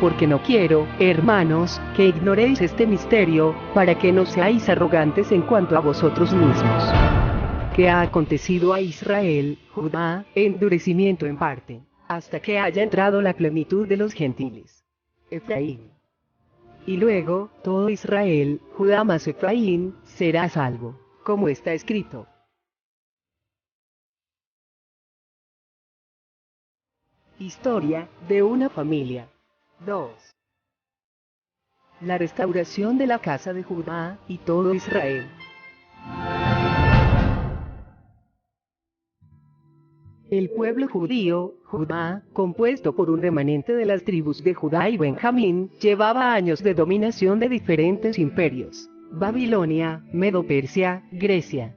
porque no quiero, hermanos, que ignoréis este misterio, para que no seáis arrogantes en cuanto a vosotros mismos. Que ha acontecido a Israel, Judá, endurecimiento en parte, hasta que haya entrado la plenitud de los gentiles. Efraín. Y luego, todo Israel, Judá más Efraín, será salvo, como está escrito. Historia de una familia. 2. La restauración de la casa de Judá y todo Israel. El pueblo judío, Judá, compuesto por un remanente de las tribus de Judá y Benjamín, llevaba años de dominación de diferentes imperios: Babilonia, Medo-Persia, Grecia.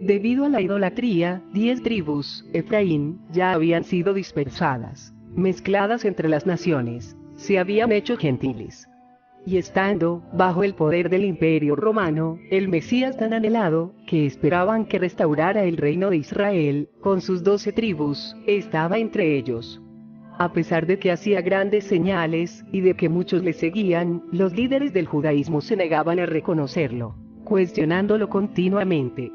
Debido a la idolatría, 10 tribus, Efraín, ya habían sido dispersadas, mezcladas entre las naciones, se habían hecho gentiles. Y estando bajo el poder del imperio romano, el Mesías tan anhelado, que esperaban que restaurara el reino de Israel, con sus 12 tribus, estaba entre ellos. A pesar de que hacía grandes señales, y de que muchos le seguían, los líderes del judaísmo se negaban a reconocerlo, cuestionándolo continuamente.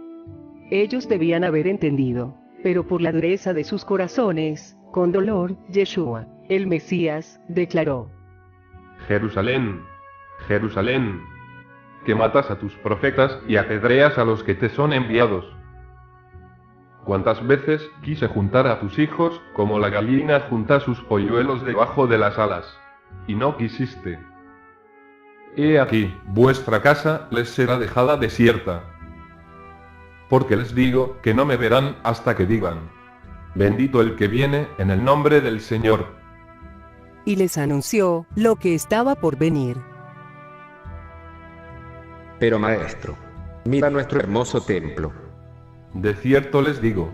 Ellos debían haber entendido, pero por la dureza de sus corazones, con dolor, Yeshua, el Mesías, declaró: Jerusalén, Jerusalén, que matas a tus profetas y apedreas a los que te son enviados. ¿Cuántas veces quise juntar a tus hijos, como la gallina junta sus polluelos debajo de las alas, y no quisiste? He aquí, vuestra casa les será dejada desierta. Porque les digo que no me verán hasta que digan: bendito el que viene en el nombre del Señor. Y les anunció lo que estaba por venir. Pero maestro, mira nuestro hermoso templo. De cierto les digo,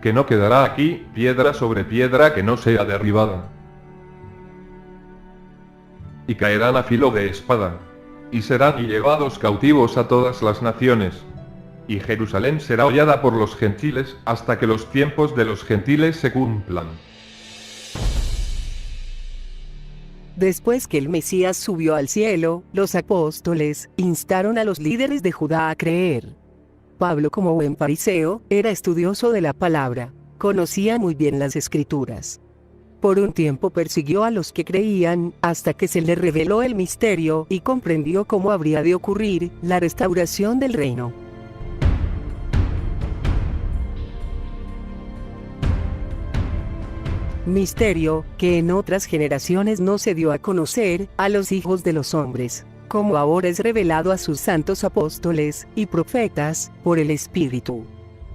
que no quedará aquí piedra sobre piedra que no sea derribada. Y caerán a filo de espada, y serán llevados cautivos a todas las naciones. Y Jerusalén será hollada por los gentiles hasta que los tiempos de los gentiles se cumplan. Después que el Mesías subió al cielo, los apóstoles instaron a los líderes de Judá a creer. Pablo, como buen fariseo, era estudioso de la palabra, conocía muy bien las escrituras. Por un tiempo persiguió a los que creían, hasta que se le reveló el misterio y comprendió cómo habría de ocurrir la restauración del reino. Misterio que en otras generaciones no se dio a conocer a los hijos de los hombres, como ahora es revelado a sus santos apóstoles y profetas por el Espíritu.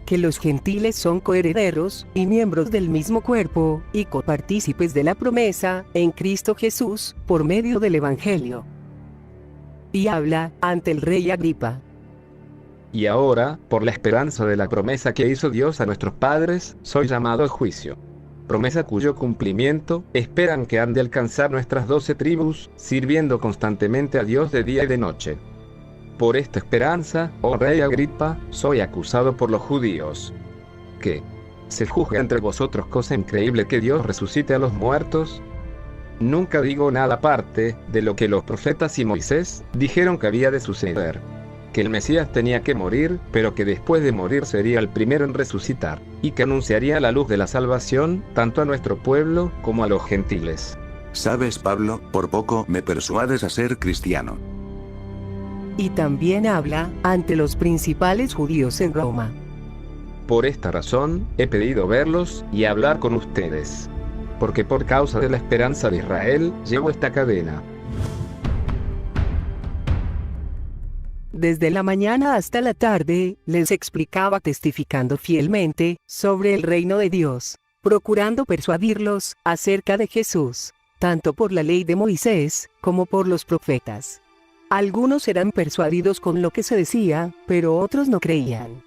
Que los gentiles son coherederos y miembros del mismo cuerpo y copartícipes de la promesa en Cristo Jesús por medio del Evangelio. Y habla ante el rey Agripa. Y ahora, por la esperanza de la promesa que hizo Dios a nuestros padres, soy llamado al juicio. Promesa cuyo cumplimiento esperan que han de alcanzar nuestras 12 tribus, sirviendo constantemente a Dios de día y de noche. Por esta esperanza, oh rey Agripa, soy acusado por los judíos. ¿Qué? ¿Se juzga entre vosotros cosa increíble que Dios resucite a los muertos? Nunca digo nada aparte de lo que los profetas y Moisés dijeron que había de suceder. Que el Mesías tenía que morir, pero que después de morir sería el primero en resucitar, y que anunciaría la luz de la salvación, tanto a nuestro pueblo como a los gentiles. ¿Sabes, Pablo? Por poco me persuades a ser cristiano. Y también habla ante los principales judíos en Roma. Por esta razón, he pedido verlos y hablar con ustedes. Porque por causa de la esperanza de Israel, llevo esta cadena. Desde la mañana hasta la tarde, les explicaba testificando fielmente sobre el reino de Dios, procurando persuadirlos acerca de Jesús, tanto por la ley de Moisés, como por los profetas. Algunos eran persuadidos con lo que se decía, pero otros no creían.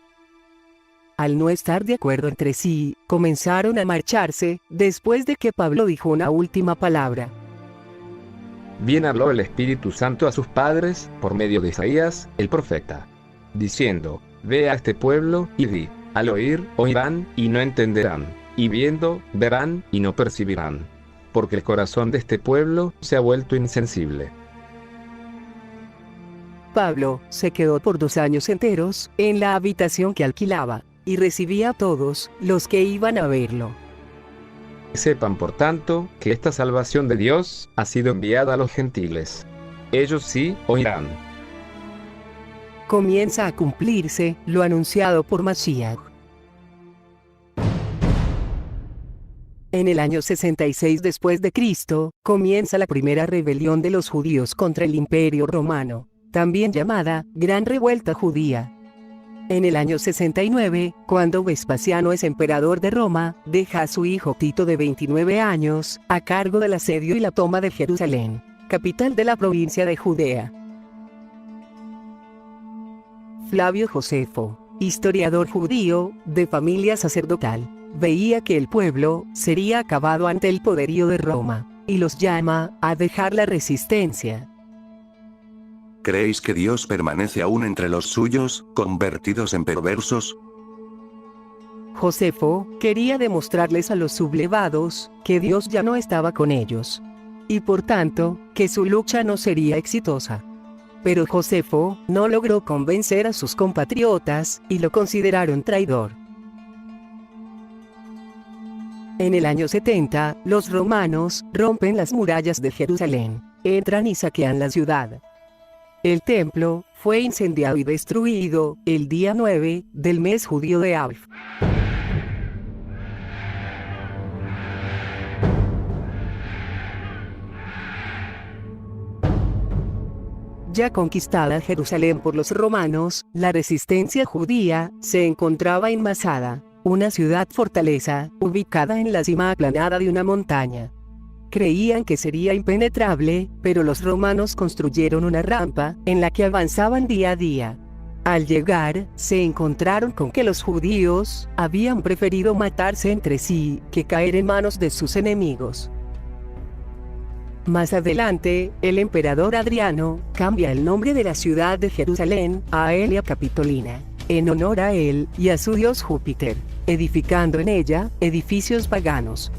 Al no estar de acuerdo entre sí, comenzaron a marcharse, después de que Pablo dijo una última palabra. Bien habló el Espíritu Santo a sus padres, por medio de Isaías, el profeta, diciendo: Ve a este pueblo, y di, al oír, oirán, y no entenderán, y viendo, verán, y no percibirán. porque el corazón de este pueblo se ha vuelto insensible. Pablo se quedó por 2 años enteros en la habitación que alquilaba, y recibía a todos los que iban a verlo. Sepan por tanto, que esta salvación de Dios ha sido enviada a los gentiles. Ellos sí oirán. Comienza a cumplirse lo anunciado por Mashiach. En el año 66 después de Cristo, comienza la primera rebelión de los judíos contra el Imperio Romano, también llamada Gran Revuelta Judía. En el año 69, cuando Vespasiano es emperador de Roma, deja a su hijo Tito de 29 años, a cargo del asedio y la toma de Jerusalén, capital de la provincia de Judea. Flavio Josefo, historiador judío, de familia sacerdotal, veía que el pueblo sería acabado ante el poderío de Roma, y los llama a dejar la resistencia. ¿Creéis que Dios permanece aún entre los suyos, convertidos en perversos? Josefo quería demostrarles a los sublevados que Dios ya no estaba con ellos, y por tanto, que su lucha no sería exitosa. Pero Josefo no logró convencer a sus compatriotas, y lo consideraron traidor. En el año 70, los romanos rompen las murallas de Jerusalén, entran y saquean la ciudad. El templo fue incendiado y destruido el día 9 del mes judío de Av. Ya conquistada Jerusalén por los romanos, la resistencia judía se encontraba en Masada, una ciudad fortaleza ubicada en la cima aplanada de una montaña. Creían que sería impenetrable, pero los romanos construyeron una rampa en la que avanzaban día a día. Al llegar, se encontraron con que los judíos habían preferido matarse entre sí que caer en manos de sus enemigos. Más adelante, el emperador Adriano cambia el nombre de la ciudad de Jerusalén a Aelia Capitolina, en honor a él y a su dios Júpiter, edificando en ella edificios paganos.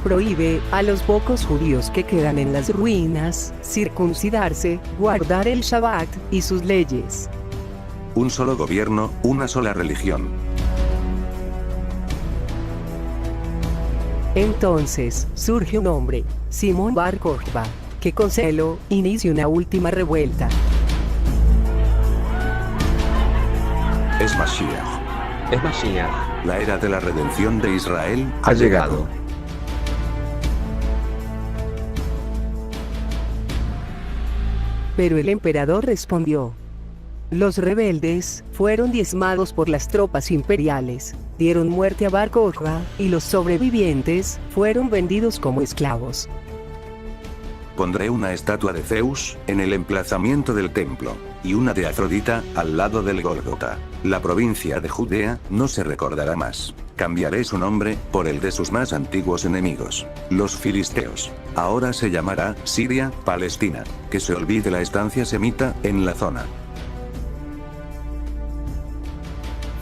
Prohíbe a los pocos judíos que quedan en las ruinas circuncidarse, guardar el Shabbat y sus leyes. Un solo gobierno, una sola religión. Entonces, surge un hombre, Simón Bar Kokhba, que con celo inicia una última revuelta. Es Mashiach. Es Mashiach. La era de la redención de Israel Ha llegado. Pero el emperador respondió. Los rebeldes fueron diezmados por las tropas imperiales, dieron muerte a Bar Kokhba, y los sobrevivientes fueron vendidos como esclavos. Pondré una estatua de Zeus en el emplazamiento del templo, y una de Afrodita al lado del Gólgota. La provincia de Judea no se recordará más. Cambiaré su nombre por el de sus más antiguos enemigos, los filisteos. Ahora se llamará Siria, Palestina. Que se olvide la estancia semita en la zona.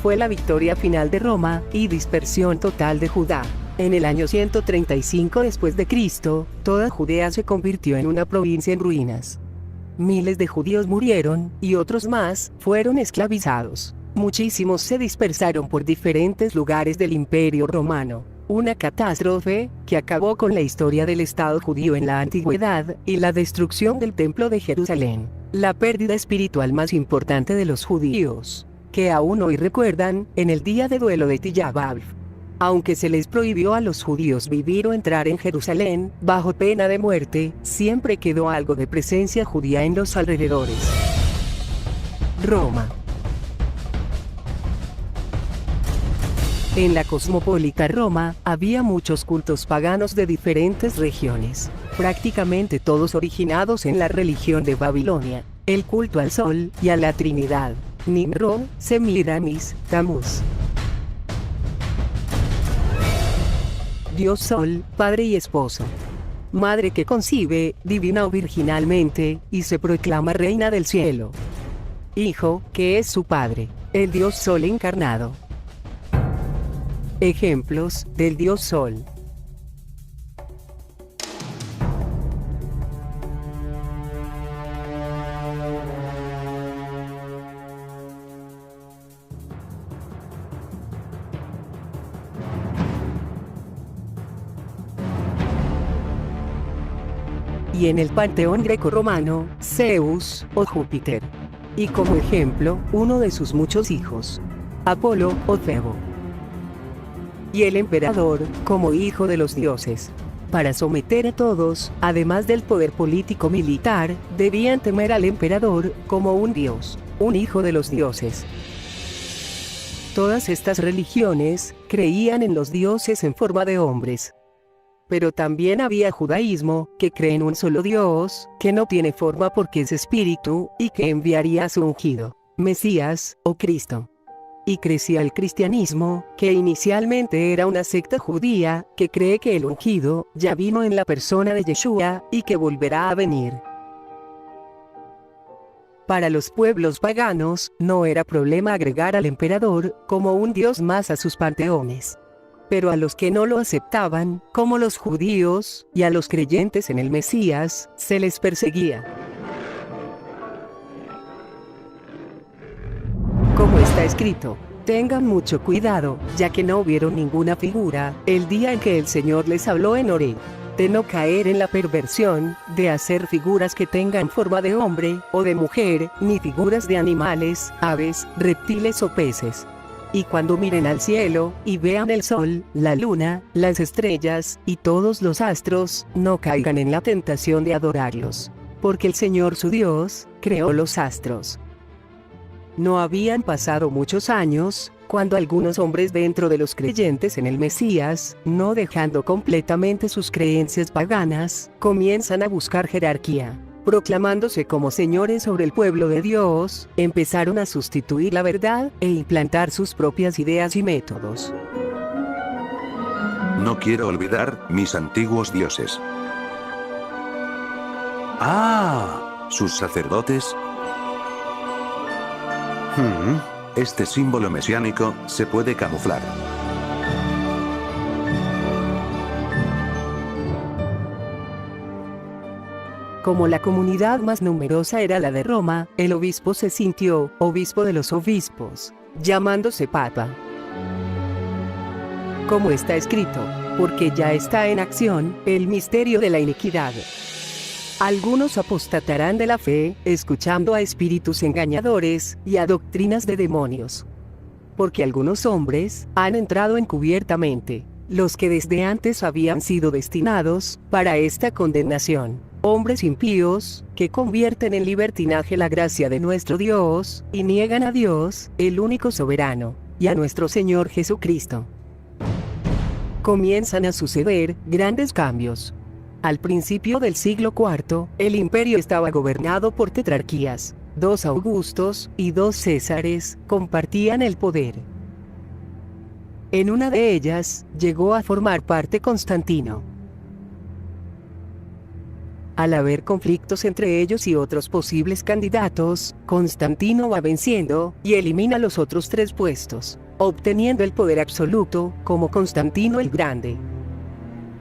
Fue la victoria final de Roma y dispersión total de Judá. En el año 135 después de Cristo, toda Judea se convirtió en una provincia en ruinas. Miles de judíos murieron, y otros más fueron esclavizados. Muchísimos se dispersaron por diferentes lugares del Imperio Romano. Una catástrofe que acabó con la historia del Estado judío en la antigüedad y la destrucción del Templo de Jerusalén. La pérdida espiritual más importante de los judíos, que aún hoy recuerdan en el día de duelo de Tisha B'Av. Aunque se les prohibió a los judíos vivir o entrar en Jerusalén, bajo pena de muerte, siempre quedó algo de presencia judía en los alrededores. Roma. En la cosmopolita Roma, había muchos cultos paganos de diferentes regiones, prácticamente todos originados en la religión de Babilonia, el culto al sol y a la Trinidad, Nimrod, Semiramis, Tamuz. Dios Sol, Padre y Esposo. Madre que concibe, divina o virginalmente, y se proclama Reina del Cielo. Hijo, que es su Padre, el Dios Sol encarnado. Ejemplos del Dios Sol. y en el panteón grecorromano, Zeus o Júpiter. Y como ejemplo, uno de sus muchos hijos, Apolo o Febo. Y el emperador, como hijo de los dioses. Para someter a todos, además del poder político militar, debían temer al emperador, como un dios, un hijo de los dioses. Todas estas religiones, creían en los dioses en forma de hombres. Pero también había judaísmo, que cree en un solo Dios, que no tiene forma porque es espíritu, y que enviaría a su ungido, Mesías, o Cristo. Y crecía el cristianismo, que inicialmente era una secta judía, que cree que el ungido, ya vino en la persona de Yeshua, y que volverá a venir. Para los pueblos paganos, no era problema agregar al emperador, como un dios más a sus panteones. Pero a los que no lo aceptaban, como los judíos, y a los creyentes en el Mesías, se les perseguía. Como está escrito, tengan mucho cuidado, ya que no vieron ninguna figura, el día en que el Señor les habló en Horeb, de no caer en la perversión, de hacer figuras que tengan forma de hombre, o de mujer, ni figuras de animales, aves, reptiles o peces. Y cuando miren al cielo, y vean el sol, la luna, las estrellas, y todos los astros, no caigan en la tentación de adorarlos. Porque el Señor su Dios, creó los astros. No habían pasado muchos años, cuando algunos hombres dentro de los creyentes en el Mesías, no dejando completamente sus creencias paganas, comienzan a buscar jerarquía. Proclamándose como señores sobre el pueblo de Dios, empezaron a sustituir la verdad e implantar sus propias ideas y métodos. No quiero olvidar mis antiguos dioses. ¡Ah! ¿Sus sacerdotes? Este símbolo mesiánico se puede camuflar. Como la comunidad más numerosa era la de Roma, el obispo se sintió obispo de los obispos, llamándose papa. Como está escrito, porque ya está en acción el misterio de la iniquidad. Algunos apostatarán de la fe, escuchando a espíritus engañadores y a doctrinas de demonios. Porque algunos hombres han entrado encubiertamente, los que desde antes habían sido destinados para esta condenación. Hombres impíos, que convierten en libertinaje la gracia de nuestro Dios, y niegan a Dios, el único soberano, y a nuestro Señor Jesucristo. Comienzan a suceder grandes cambios. Al principio del siglo IV, el imperio estaba gobernado por tetrarquías. 2 Augustos y 2 Césares compartían el poder. En una de ellas, llegó a formar parte Constantino. Al haber conflictos entre ellos y otros posibles candidatos, Constantino va venciendo, y elimina los otros 3 puestos, obteniendo el poder absoluto, como Constantino el Grande.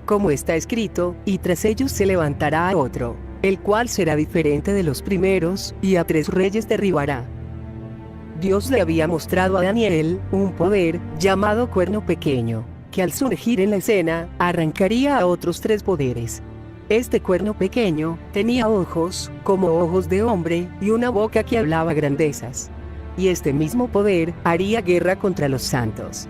Como está escrito, y tras ellos se levantará otro, el cual será diferente de los primeros, y a 3 reyes derribará. Dios le había mostrado a Daniel un poder, llamado cuerno pequeño, que al surgir en la escena, arrancaría a otros 3 poderes. Este cuerno pequeño tenía ojos, como ojos de hombre, y una boca que hablaba grandezas. Y este mismo poder haría guerra contra los santos.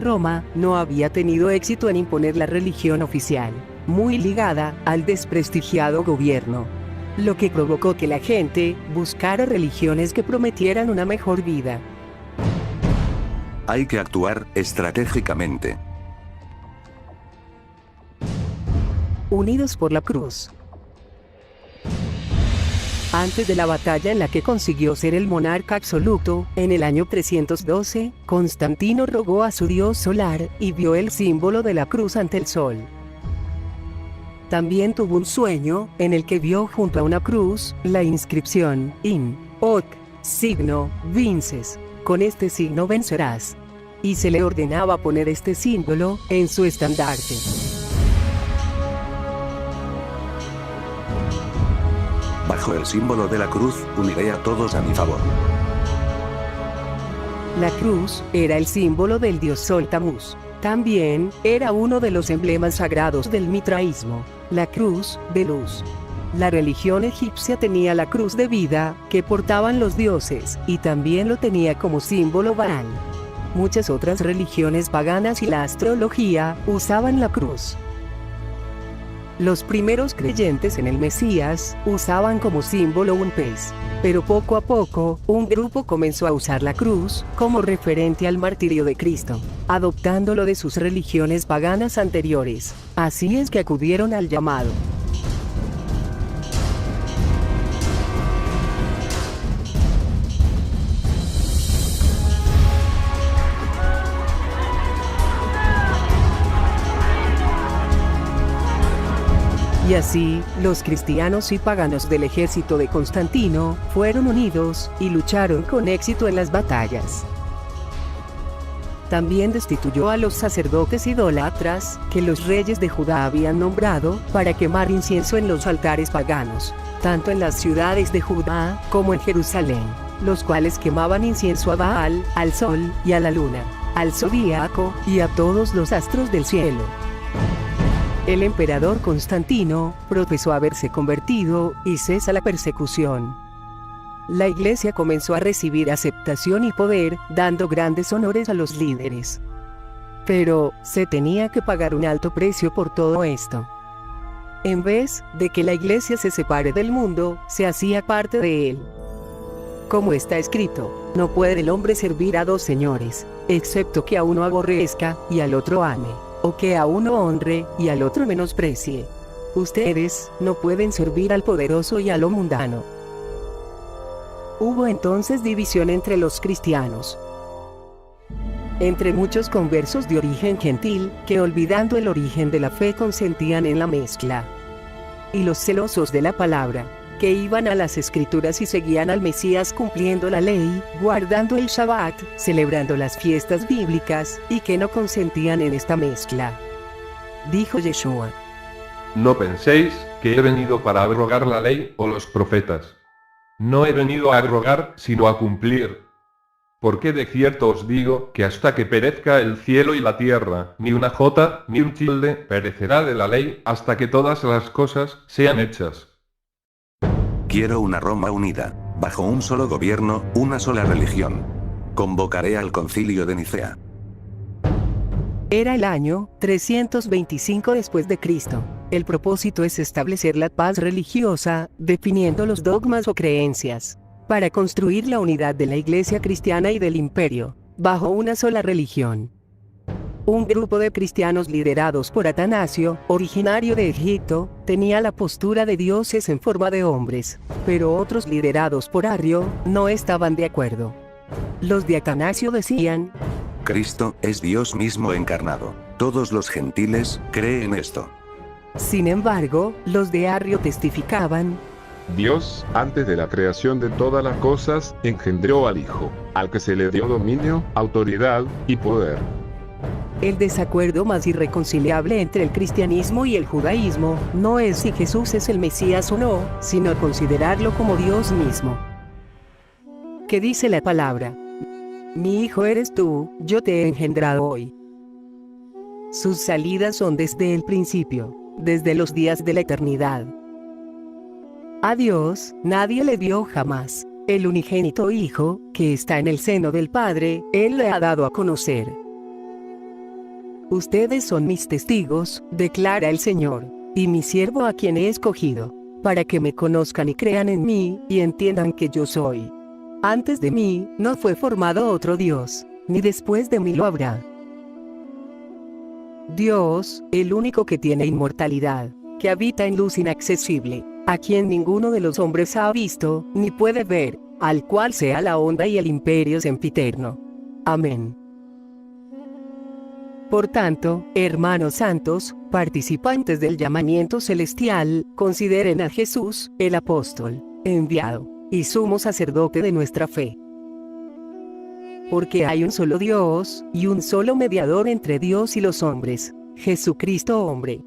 Roma no había tenido éxito en imponer la religión oficial, muy ligada al desprestigiado gobierno. Lo que provocó que la gente buscara religiones que prometieran una mejor vida. Hay que actuar estratégicamente. Unidos por la cruz. Antes de la batalla en la que consiguió ser el monarca absoluto, en el año 312, Constantino rogó a su dios solar, y vio el símbolo de la cruz ante el sol. También tuvo un sueño, en el que vio junto a una cruz, la inscripción, in, hoc, signo, vinces, con este signo vencerás. Y se le ordenaba poner este símbolo, en su estandarte. Bajo el símbolo de la cruz, uniré a todos a mi favor. La cruz era el símbolo del dios Sol Tamuz. También, era uno de los emblemas sagrados del mitraísmo, la cruz de luz. La religión egipcia tenía la cruz de vida, que portaban los dioses, y también lo tenía como símbolo Baal. Muchas otras religiones paganas y la astrología, usaban la cruz. Los primeros creyentes en el Mesías, usaban como símbolo un pez. Pero poco a poco, un grupo comenzó a usar la cruz, como referente al martirio de Cristo, adoptándolo de sus religiones paganas anteriores. Así es que acudieron al llamado. Y así, los cristianos y paganos del ejército de Constantino, fueron unidos, y lucharon con éxito en las batallas. También destituyó a los sacerdotes idólatras, que los reyes de Judá habían nombrado, para quemar incienso en los altares paganos, tanto en las ciudades de Judá, como en Jerusalén, los cuales quemaban incienso a Baal, al sol, y a la luna, al zodíaco, y a todos los astros del cielo. El emperador Constantino profesó haberse convertido, y cesa la persecución. La iglesia comenzó a recibir aceptación y poder, dando grandes honores a los líderes. Pero, se tenía que pagar un alto precio por todo esto. En vez de que la iglesia se separe del mundo, se hacía parte de él. Como está escrito, no puede el hombre servir a dos señores, excepto que a uno aborrezca, y al otro ame, o que a uno honre, y al otro menosprecie. Ustedes no pueden servir al poderoso y a lo mundano. Hubo entonces división entre los cristianos. Entre muchos conversos de origen gentil, que olvidando el origen de la fe consentían en la mezcla. Y los celosos de la palabra, que iban a las escrituras y seguían al Mesías cumpliendo la ley, guardando el Shabbat, celebrando las fiestas bíblicas, y que no consentían en esta mezcla. Dijo Yeshua: No penséis que he venido para abrogar la ley o los profetas. No he venido a abrogar, sino a cumplir. Porque de cierto os digo que hasta que perezca el cielo y la tierra, ni una jota, ni un tilde, perecerá de la ley, hasta que todas las cosas sean hechas. Quiero una Roma unida, bajo un solo gobierno, una sola religión. Convocaré al concilio de Nicea. Era el año 325 después de Cristo. El propósito es establecer la paz religiosa, definiendo los dogmas o creencias, para construir la unidad de la Iglesia cristiana y del imperio, bajo una sola religión. Un grupo de cristianos liderados por Atanasio, originario de Egipto, tenía la postura de dioses en forma de hombres, pero otros liderados por Arrio, no estaban de acuerdo. Los de Atanasio decían: Cristo es Dios mismo encarnado. Todos los gentiles creen esto. Sin embargo, los de Arrio testificaban: Dios, antes de la creación de todas las cosas, engendró al Hijo, al que se le dio dominio, autoridad y poder. El desacuerdo más irreconciliable entre el cristianismo y el judaísmo no es si Jesús es el Mesías o no, sino considerarlo como Dios mismo. ¿Qué dice la palabra? Mi hijo eres tú, yo te he engendrado hoy. Sus salidas son desde el principio, desde los días de la eternidad. A Dios, nadie le dio jamás. El unigénito Hijo, que está en el seno del Padre, Él le ha dado a conocer. Ustedes son mis testigos, declara el Señor, y mi siervo a quien he escogido, para que me conozcan y crean en mí, y entiendan que yo soy. Antes de mí, no fue formado otro Dios, ni después de mí lo habrá. Dios, el único que tiene inmortalidad, que habita en luz inaccesible, a quien ninguno de los hombres ha visto, ni puede ver, al cual sea la honra y el imperio sempiterno. Amén. Por tanto, hermanos santos, participantes del llamamiento celestial, consideren a Jesús, el apóstol, enviado, y sumo sacerdote de nuestra fe. Porque hay un solo Dios, y un solo mediador entre Dios y los hombres, Jesucristo hombre.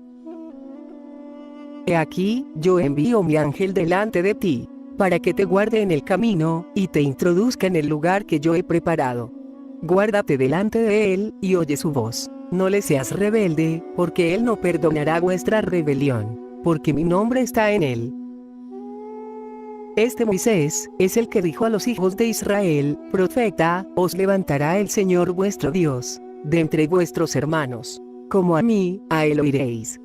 He aquí, yo envío mi ángel delante de ti, para que te guarde en el camino, y te introduzca en el lugar que yo he preparado. Guárdate delante de él, y oye su voz. no le seas rebelde, porque él no perdonará vuestra rebelión, porque mi nombre está en él. Este Moisés es el que dijo a los hijos de Israel: profeta, os levantará el Señor vuestro Dios, de entre vuestros hermanos. Como a mí, a él oiréis.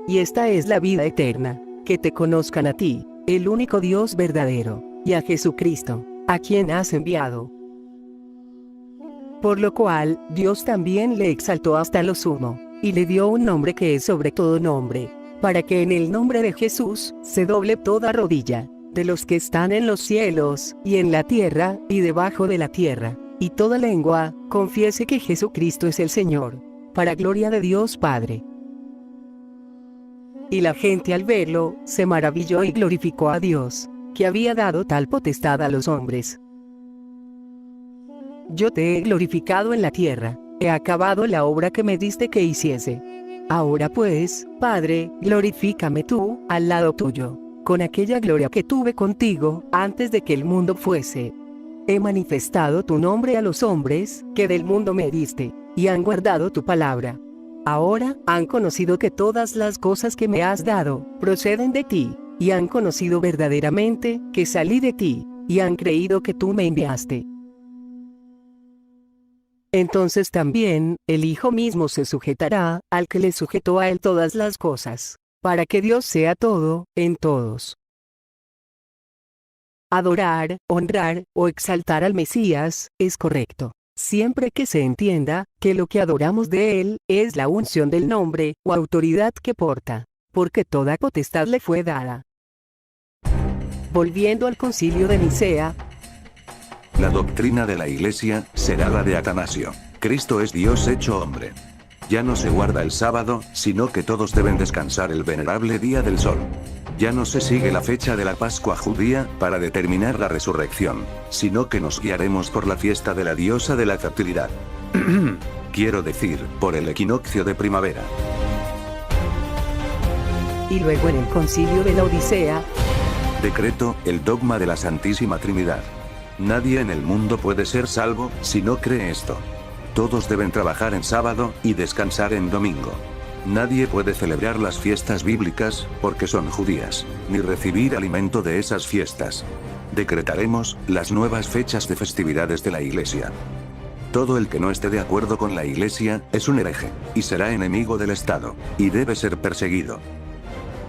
Y esta es la vida eterna, que te conozcan a ti, el único Dios verdadero, y a Jesucristo, a quien has enviado. Por lo cual, Dios también le exaltó hasta lo sumo, y le dio un nombre que es sobre todo nombre, para que en el nombre de Jesús se doble toda rodilla, de los que están en los cielos, y en la tierra, y debajo de la tierra, y toda lengua confiese que Jesucristo es el Señor, para gloria de Dios Padre. Y la gente al verlo, se maravilló y glorificó a Dios, que había dado tal potestad a los hombres. Yo te he glorificado en la tierra, he acabado la obra que me diste que hiciese. Ahora pues, Padre, glorifícame tú, al lado tuyo, con aquella gloria que tuve contigo, antes de que el mundo fuese. He manifestado tu nombre a los hombres, que del mundo me diste, y han guardado tu palabra. Ahora, han conocido que todas las cosas que me has dado, proceden de ti, y han conocido verdaderamente, que salí de ti, y han creído que tú me enviaste. Entonces también, el Hijo mismo se sujetará, al que le sujetó a él todas las cosas, para que Dios sea todo, en todos. Adorar, honrar, o exaltar al Mesías, es correcto, siempre que se entienda, que lo que adoramos de él, es la unción del nombre, o autoridad que porta, porque toda potestad le fue dada. Volviendo al Concilio de Nicea, la doctrina de la Iglesia será la de Atanasio. Cristo es Dios hecho hombre. Ya no se guarda el sábado, sino que todos deben descansar el venerable día del sol. Ya no se sigue la fecha de la Pascua judía, para determinar la resurrección, sino que nos guiaremos por la fiesta de la diosa de la fertilidad. Quiero decir, por el equinoccio de primavera. Y luego en el Concilio de la Odisea, decreto el dogma de la Santísima Trinidad. Nadie en el mundo puede ser salvo, si no cree esto. Todos deben trabajar en sábado, y descansar en domingo. Nadie puede celebrar las fiestas bíblicas, porque son judías, ni recibir alimento de esas fiestas. Decretaremos las nuevas fechas de festividades de la Iglesia. Todo el que no esté de acuerdo con la Iglesia, es un hereje, y será enemigo del Estado, y debe ser perseguido.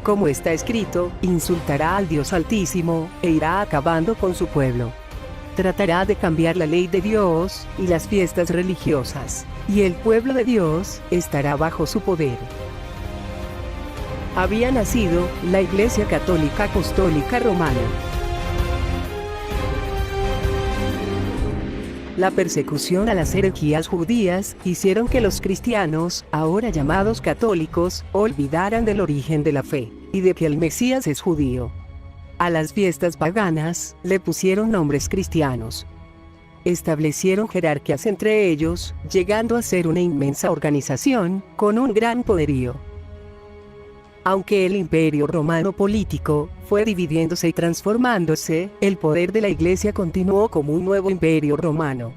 Como está escrito, insultará al Dios Altísimo, e irá acabando con su pueblo. Tratará de cambiar la ley de Dios, y las fiestas religiosas, y el pueblo de Dios, estará bajo su poder. Había nacido, la Iglesia Católica Apostólica Romana. La persecución a las herejías judías, hicieron que los cristianos, ahora llamados católicos, olvidaran del origen de la fe, y de que el Mesías es judío. A las fiestas paganas, le pusieron nombres cristianos. Establecieron jerarquías entre ellos, llegando a ser una inmensa organización, con un gran poderío. Aunque el imperio romano político, fue dividiéndose y transformándose, el poder de la Iglesia continuó como un nuevo imperio romano.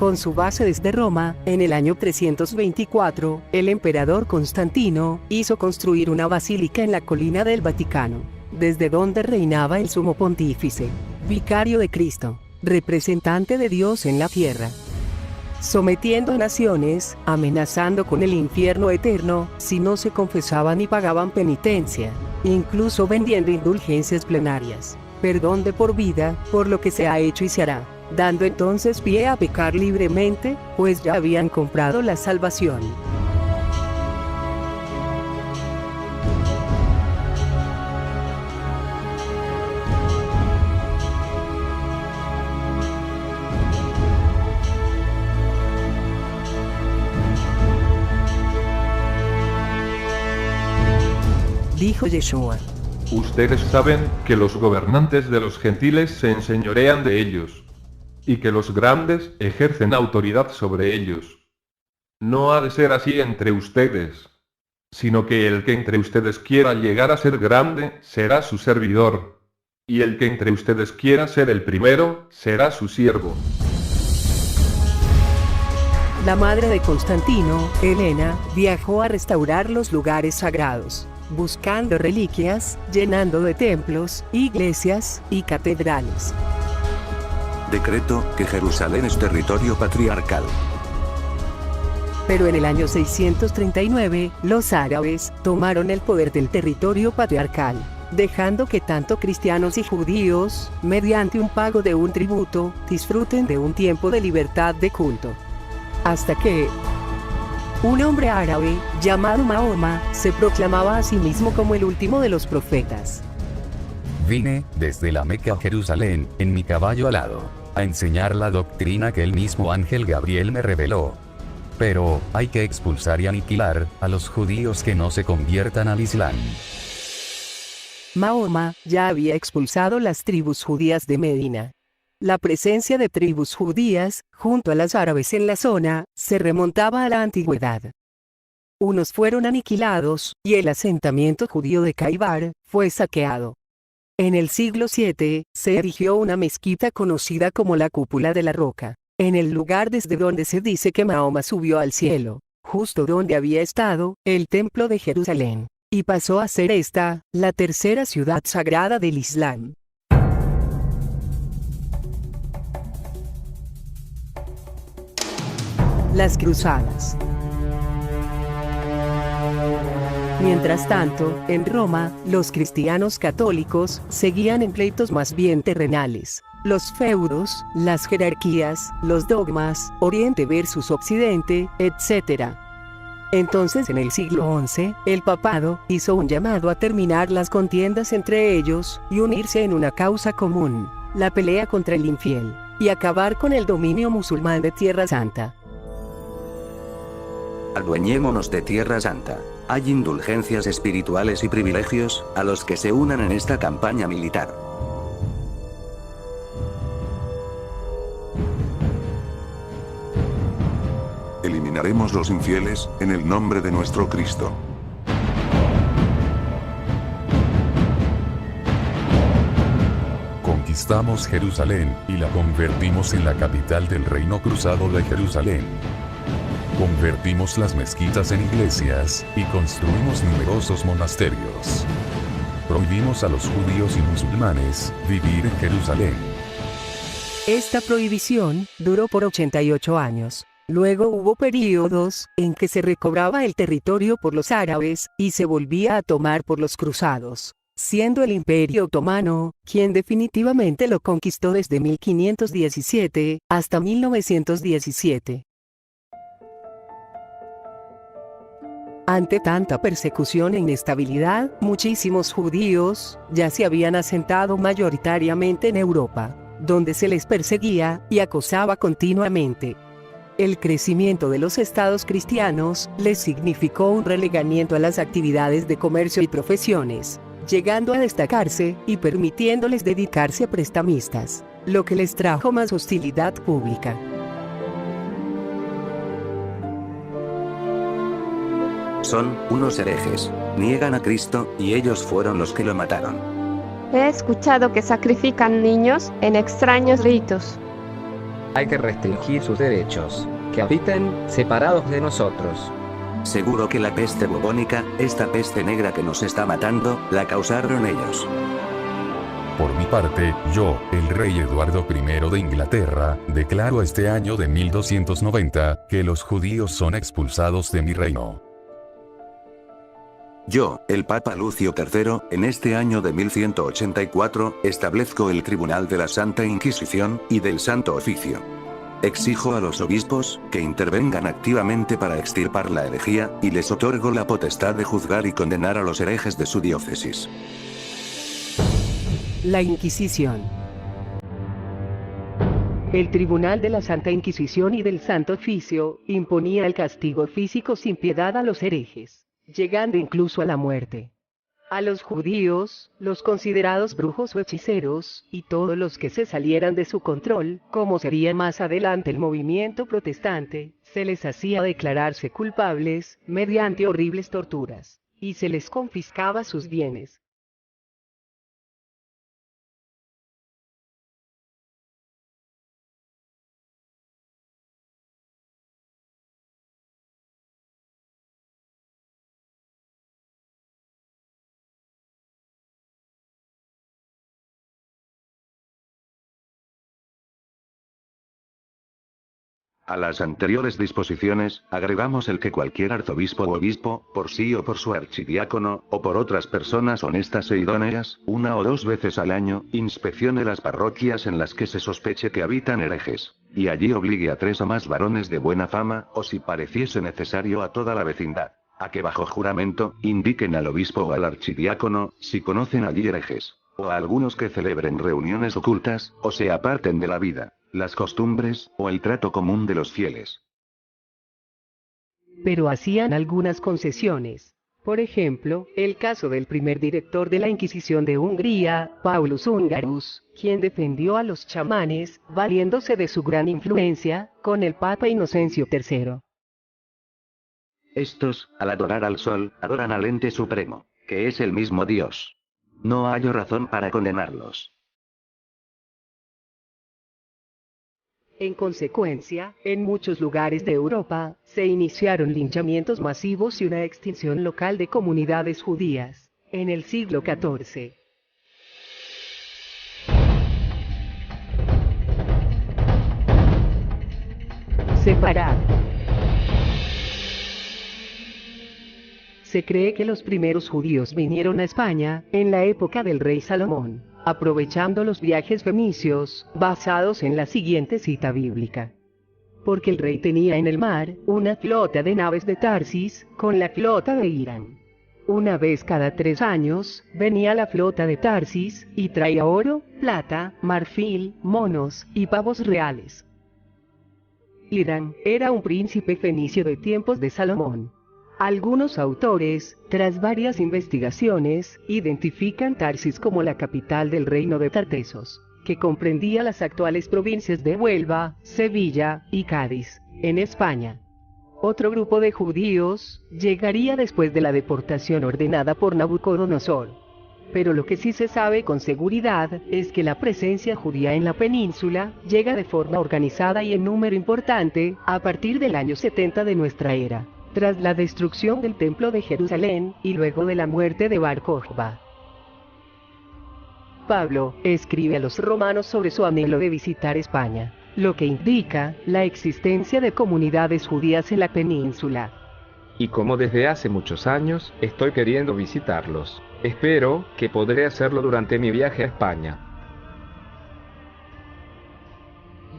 Con su base desde Roma, en el año 324, el emperador Constantino, hizo construir una basílica en la colina del Vaticano, desde donde reinaba el sumo pontífice, vicario de Cristo, representante de Dios en la tierra. Sometiendo a naciones, amenazando con el infierno eterno, si no se confesaban y pagaban penitencia, incluso vendiendo indulgencias plenarias, perdón de por vida, por lo que se ha hecho y se hará, dando entonces pie a pecar libremente, pues ya habían comprado la salvación. Dijo Yeshua: Ustedes saben que los gobernantes de los gentiles se enseñorean de ellos, y que los grandes ejercen autoridad sobre ellos. No ha de ser así entre ustedes, sino que el que entre ustedes quiera llegar a ser grande, será su servidor, y el que entre ustedes quiera ser el primero, será su siervo. la madre de Constantino, Helena, viajó a restaurar los lugares sagrados, buscando reliquias, llenando de templos, iglesias y catedrales. Decreto que Jerusalén es territorio patriarcal. Pero en el año 639, los árabes tomaron el poder del territorio patriarcal, dejando que tanto cristianos y judíos, mediante un pago de un tributo, disfruten de un tiempo de libertad de culto. Hasta que un hombre árabe, llamado Mahoma, se proclamaba a sí mismo como el último de los profetas. Vine, desde la Meca a Jerusalén, en mi caballo alado, a enseñar la doctrina que el mismo ángel Gabriel me reveló. Pero, hay que expulsar y aniquilar a los judíos que no se conviertan al Islam. Mahoma ya había expulsado las tribus judías de Medina. La presencia de tribus judías, junto a las árabes en la zona, se remontaba a la antigüedad. Unos fueron aniquilados, y el asentamiento judío de Khaybar fue saqueado. En el siglo VII, se erigió una mezquita conocida como la Cúpula de la Roca, en el lugar desde donde se dice que Mahoma subió al cielo, justo donde había estado el Templo de Jerusalén, y pasó a ser esta, la tercera ciudad sagrada del Islam. Las cruzadas. Mientras tanto, en Roma, los cristianos católicos seguían en pleitos más bien terrenales. Los feudos, las jerarquías, los dogmas, Oriente versus Occidente, etc. Entonces en el siglo XI, el papado hizo un llamado a terminar las contiendas entre ellos y unirse en una causa común, la pelea contra el infiel, y acabar con el dominio musulmán de Tierra Santa. Adueñémonos de Tierra Santa. Hay indulgencias espirituales y privilegios a los que se unan en esta campaña militar. Eliminaremos los infieles en el nombre de nuestro Cristo. Conquistamos Jerusalén y la convertimos en la capital del reino cruzado de Jerusalén. Convertimos las mezquitas en iglesias, y construimos numerosos monasterios. Prohibimos a los judíos y musulmanes vivir en Jerusalén. Esta prohibición duró por 88 años. Luego hubo períodos en que se recobraba el territorio por los árabes, y se volvía a tomar por los cruzados, siendo el Imperio Otomano quien definitivamente lo conquistó desde 1517 hasta 1917. Ante tanta persecución e inestabilidad, muchísimos judíos ya se habían asentado mayoritariamente en Europa, donde se les perseguía y acosaba continuamente. El crecimiento de los estados cristianos les significó un relegamiento a las actividades de comercio y profesiones, llegando a destacarse y permitiéndoles dedicarse a prestamistas, lo que les trajo más hostilidad pública. Son unos herejes. Niegan a Cristo, y ellos fueron los que lo mataron. He escuchado que sacrifican niños en extraños ritos. Hay que restringir sus derechos, que habiten separados de nosotros. Seguro que la peste bubónica, esta peste negra que nos está matando, la causaron ellos. Por mi parte, yo, el rey Eduardo I de Inglaterra, declaro este año de 1290, que los judíos son expulsados de mi reino. Yo, el Papa Lucio III, en este año de 1184, establezco el Tribunal de la Santa Inquisición y del Santo Oficio. Exijo a los obispos que intervengan activamente para extirpar la herejía, y les otorgo la potestad de juzgar y condenar a los herejes de su diócesis. La Inquisición. El Tribunal de la Santa Inquisición y del Santo Oficio imponía el castigo físico sin piedad a los herejes, llegando incluso a la muerte. A los judíos, los considerados brujos o hechiceros, y todos los que se salieran de su control, como sería más adelante el movimiento protestante, se les hacía declararse culpables, mediante horribles torturas, y se les confiscaba sus bienes. A las anteriores disposiciones, agregamos el que cualquier arzobispo o obispo, por sí o por su archidiácono, o por otras personas honestas e idóneas, 1 o 2 veces al año, inspeccione las parroquias en las que se sospeche que habitan herejes. Y allí obligue a 3 o más varones de buena fama, o si pareciese necesario a toda la vecindad, a que bajo juramento, indiquen al obispo o al archidiácono, si conocen allí herejes, o a algunos que celebren reuniones ocultas, o se aparten de la vida, las costumbres, o el trato común de los fieles. Pero hacían algunas concesiones. Por ejemplo, el caso del primer director de la Inquisición de Hungría, Paulus Hungarus, quien defendió a los chamanes, valiéndose de su gran influencia, con el Papa Inocencio III. Estos, al adorar al sol, adoran al ente supremo, que es el mismo Dios. No hallo razón para condenarlos. En consecuencia, en muchos lugares de Europa, se iniciaron linchamientos masivos y una extinción local de comunidades judías. En el siglo XIV. Sefarad. Se cree que los primeros judíos vinieron a España, en la época del rey Salomón, aprovechando los viajes fenicios, basados en la siguiente cita bíblica. Porque el rey tenía en el mar, una flota de naves de Tarsis, con la flota de Irán. Una vez cada 3 años, venía la flota de Tarsis, y traía oro, plata, marfil, monos, y pavos reales. Irán era un príncipe fenicio de tiempos de Salomón. Algunos autores, tras varias investigaciones, identifican Tarsis como la capital del reino de Tartesos, que comprendía las actuales provincias de Huelva, Sevilla y Cádiz, en España. Otro grupo de judíos llegaría después de la deportación ordenada por Nabucodonosor. Pero lo que sí se sabe con seguridad es que la presencia judía en la península llega de forma organizada y en número importante a partir del año 70 de nuestra era, tras la destrucción del Templo de Jerusalén, y luego de la muerte de Bar Kokhba. Pablo escribe a los romanos sobre su anhelo de visitar España, lo que indica la existencia de comunidades judías en la península. Y como desde hace muchos años, estoy queriendo visitarlos, espero que podré hacerlo durante mi viaje a España.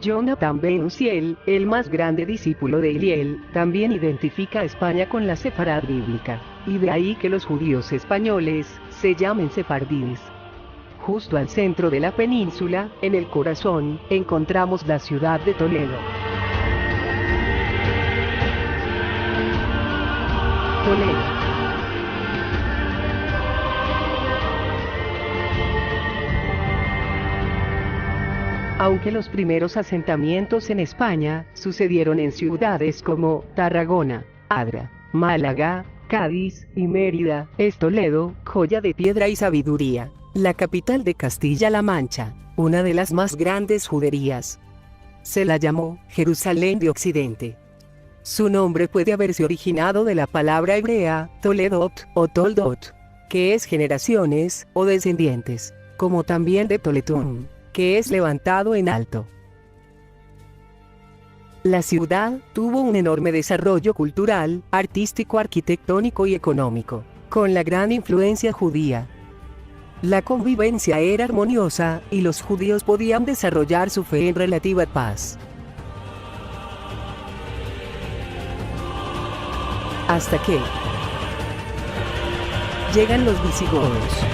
Jonathan Ben Uziel, el más grande discípulo de Hillel, también identifica a España con la Sefarad bíblica, y de ahí que los judíos españoles se llamen sefardíes. Justo al centro de la península, en el corazón, encontramos la ciudad de Toledo. Toledo. Aunque los primeros asentamientos en España sucedieron en ciudades como Tarragona, Adra, Málaga, Cádiz y Mérida, es Toledo, joya de piedra y sabiduría, la capital de Castilla-La Mancha, una de las más grandes juderías. Se la llamó Jerusalén de Occidente. Su nombre puede haberse originado de la palabra hebrea Toledot o Toldot, que es generaciones o descendientes, como también de Toletún, que es levantado en alto. La ciudad tuvo un enorme desarrollo cultural, artístico, arquitectónico y económico, con la gran influencia judía. La convivencia era armoniosa, y los judíos podían desarrollar su fe en relativa paz. Hasta que llegan los visigodos.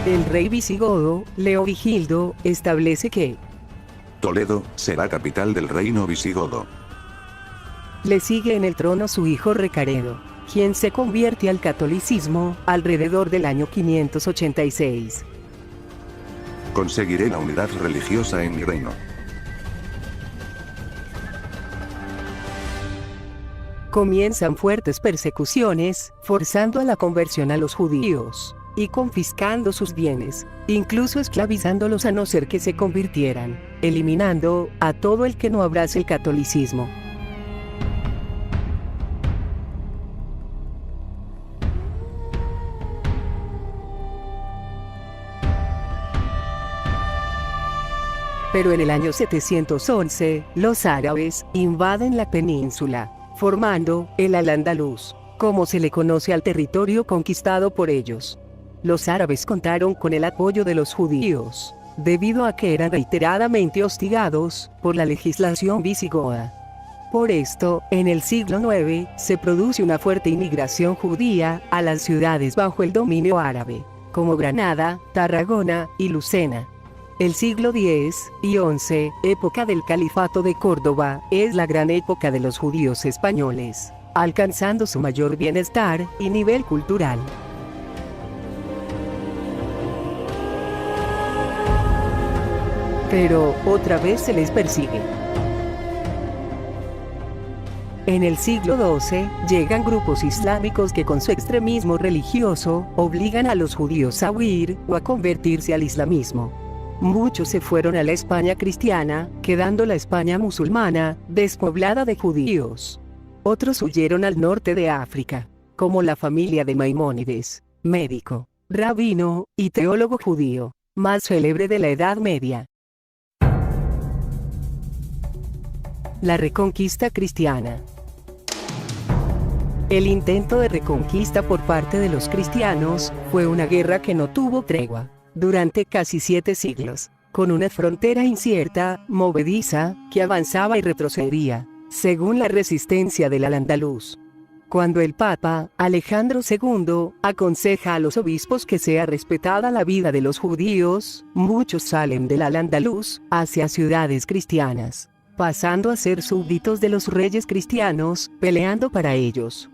El rey visigodo, Leovigildo, establece que Toledo será capital del reino visigodo. Le sigue en el trono su hijo Recaredo, quien se convierte al catolicismo alrededor del año 586. Conseguiré la unidad religiosa en mi reino. Comienzan fuertes persecuciones, forzando a la conversión a los judíos, y confiscando sus bienes, incluso esclavizándolos a no ser que se convirtieran, eliminando a todo el que no abrace el catolicismo. Pero en el año 711, los árabes invaden la península, formando el Al-Ándalus, como se le conoce al territorio conquistado por ellos. Los árabes contaron con el apoyo de los judíos, debido a que eran reiteradamente hostigados por la legislación visigoda. Por esto, en el siglo IX, se produce una fuerte inmigración judía a las ciudades bajo el dominio árabe, como Granada, Tarragona y Lucena. El siglo X y XI, época del Califato de Córdoba, es la gran época de los judíos españoles, alcanzando su mayor bienestar y nivel cultural. Pero, otra vez se les persigue. En el siglo XII, llegan grupos islámicos que con su extremismo religioso, obligan a los judíos a huir o a convertirse al islamismo. Muchos se fueron a la España cristiana, quedando la España musulmana, despoblada de judíos. Otros huyeron al norte de África, como la familia de Maimónides, médico, rabino y teólogo judío, más célebre de la Edad Media. La Reconquista cristiana. El intento de reconquista por parte de los cristianos fue una guerra que no tuvo tregua durante casi 7 siglos, con una frontera incierta, movediza, que avanzaba y retrocedía, según la resistencia del Al-Ándalus. Cuando el Papa, Alejandro II, aconseja a los obispos que sea respetada la vida de los judíos, muchos salen del Al-Ándalus hacia ciudades cristianas, pasando a ser súbditos de los reyes cristianos, peleando para ellos.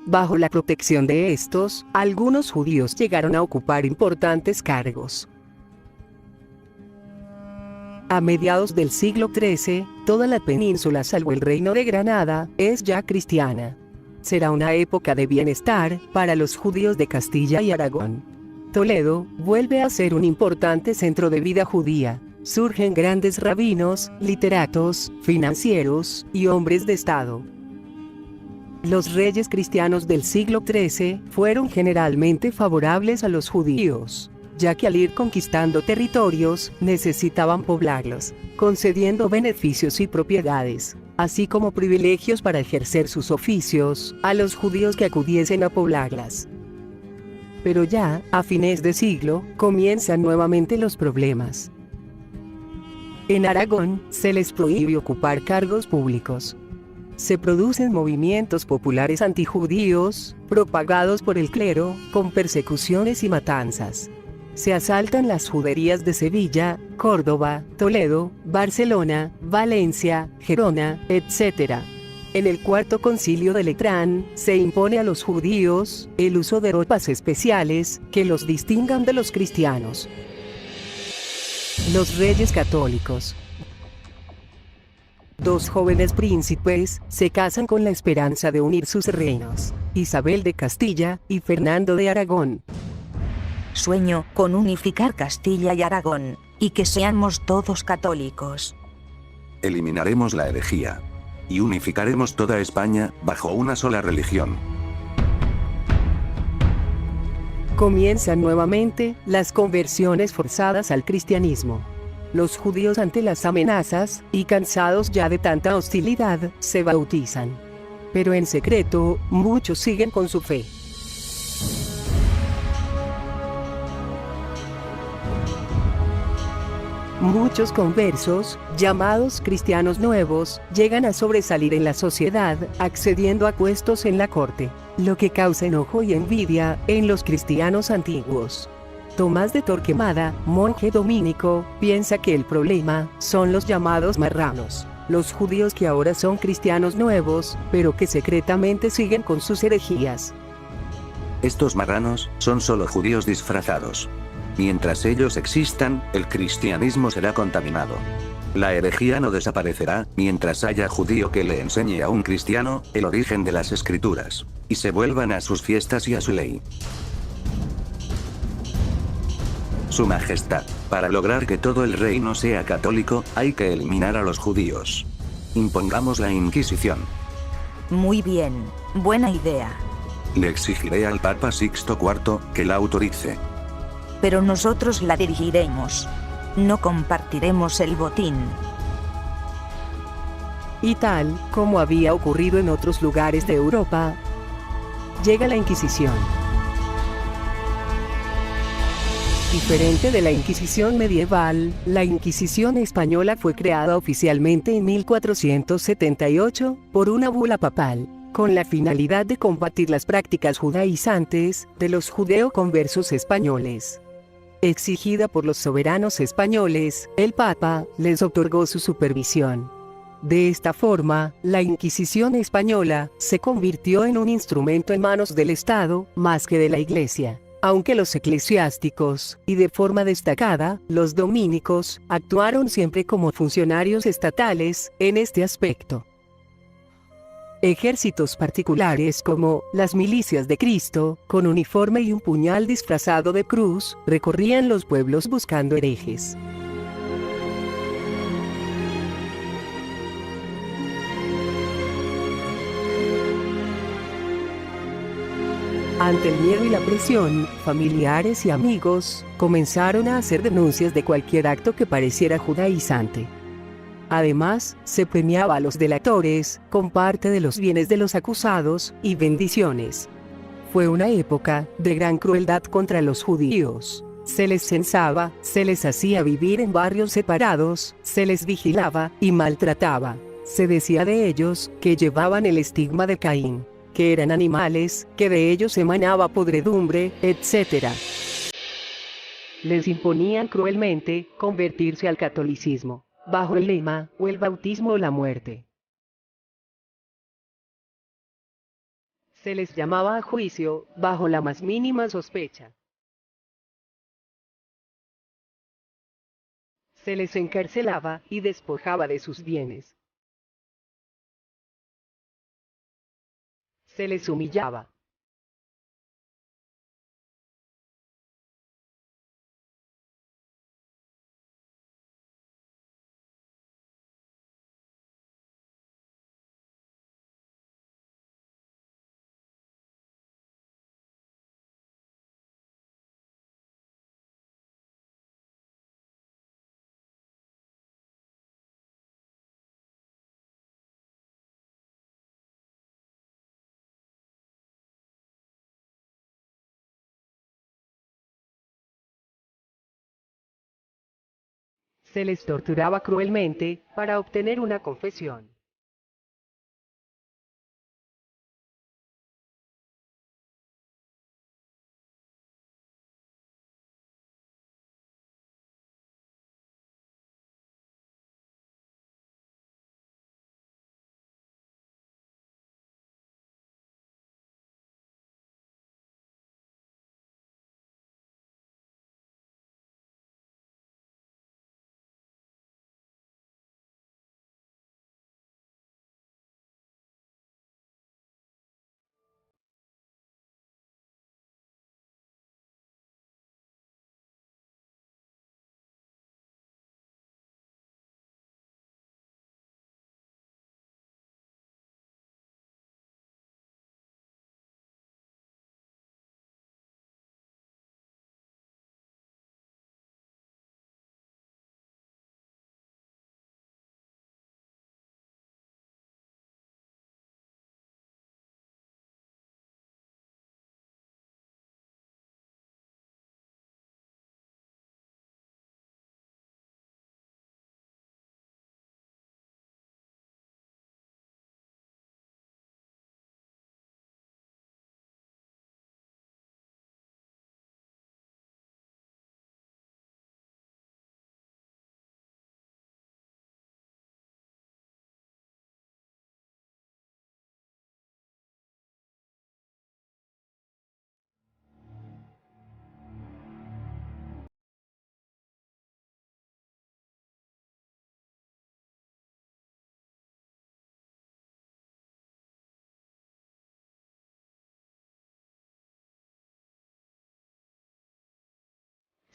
Bajo la protección de estos, algunos judíos llegaron a ocupar importantes cargos. A mediados del siglo XIII, toda la península salvo el reino de Granada, es ya cristiana. Será una época de bienestar para los judíos de Castilla y Aragón. Toledo vuelve a ser un importante centro de vida judía. Surgen grandes rabinos, literatos, financieros y hombres de Estado. Los reyes cristianos del siglo XIII fueron generalmente favorables a los judíos, ya que al ir conquistando territorios, necesitaban poblarlos, concediendo beneficios y propiedades, así como privilegios para ejercer sus oficios, a los judíos que acudiesen a poblarlas. Pero ya, a fines de siglo, comienzan nuevamente los problemas. En Aragón, se les prohíbe ocupar cargos públicos. Se producen movimientos populares antijudíos, propagados por el clero, con persecuciones y matanzas. Se asaltan las juderías de Sevilla, Córdoba, Toledo, Barcelona, Valencia, Gerona, etc. En el Cuarto Concilio de Letrán, se impone a los judíos el uso de ropas especiales que los distingan de los cristianos. Los reyes católicos. 2 jóvenes príncipes se casan con la esperanza de unir sus reinos, Isabel de Castilla y Fernando de Aragón. Sueño con unificar Castilla y Aragón, y que seamos todos católicos. Eliminaremos la herejía. Y unificaremos toda España bajo una sola religión. Comienzan nuevamente las conversiones forzadas al cristianismo. Los judíos, ante las amenazas, y cansados ya de tanta hostilidad, se bautizan. Pero en secreto, muchos siguen con su fe. Muchos conversos, llamados cristianos nuevos, llegan a sobresalir en la sociedad, accediendo a puestos en la corte, lo que causa enojo y envidia en los cristianos antiguos. Tomás de Torquemada, monje dominico, piensa que el problema son los llamados marranos, los judíos que ahora son cristianos nuevos, pero que secretamente siguen con sus herejías. Estos marranos son solo judíos disfrazados. Mientras ellos existan, el cristianismo será contaminado. La herejía no desaparecerá mientras haya judío que le enseñe a un cristiano el origen de las escrituras, y se vuelvan a sus fiestas y a su ley. Su Majestad, para lograr que todo el reino sea católico, hay que eliminar a los judíos. Impongamos la Inquisición. Muy bien, buena idea. Le exigiré al Papa Sixto IV que la autorice. Pero nosotros la dirigiremos. no compartiremos el botín. Y tal, como había ocurrido en otros lugares de Europa, llega la Inquisición. Diferente de la Inquisición medieval, la Inquisición española fue creada oficialmente en 1478, por una bula papal, con la finalidad de combatir las prácticas judaizantes de los judeoconversos españoles. Exigida por los soberanos españoles, el Papa les otorgó su supervisión. De esta forma, la Inquisición española se convirtió en un instrumento en manos del Estado, más que de la Iglesia. Aunque los eclesiásticos, y de forma destacada, los dominicos, actuaron siempre como funcionarios estatales, en este aspecto. Ejércitos particulares como las milicias de Cristo, con uniforme y un puñal disfrazado de cruz, recorrían los pueblos buscando herejes. Ante el miedo y la presión, familiares y amigos comenzaron a hacer denuncias de cualquier acto que pareciera judaizante. Además, se premiaba a los delatores con parte de los bienes de los acusados y bendiciones. Fue una época de gran crueldad contra los judíos. Se les censaba, se les hacía vivir en barrios separados, se les vigilaba y maltrataba. Se decía de ellos que llevaban el estigma de Caín, que eran animales, que de ellos emanaba podredumbre, etc. Les imponían cruelmente convertirse al catolicismo, bajo el lema, o el bautismo o la muerte. Se les llamaba a juicio, bajo la más mínima sospecha. Se les encarcelaba y despojaba de sus bienes. Se les humillaba. Se les torturaba cruelmente para obtener una confesión.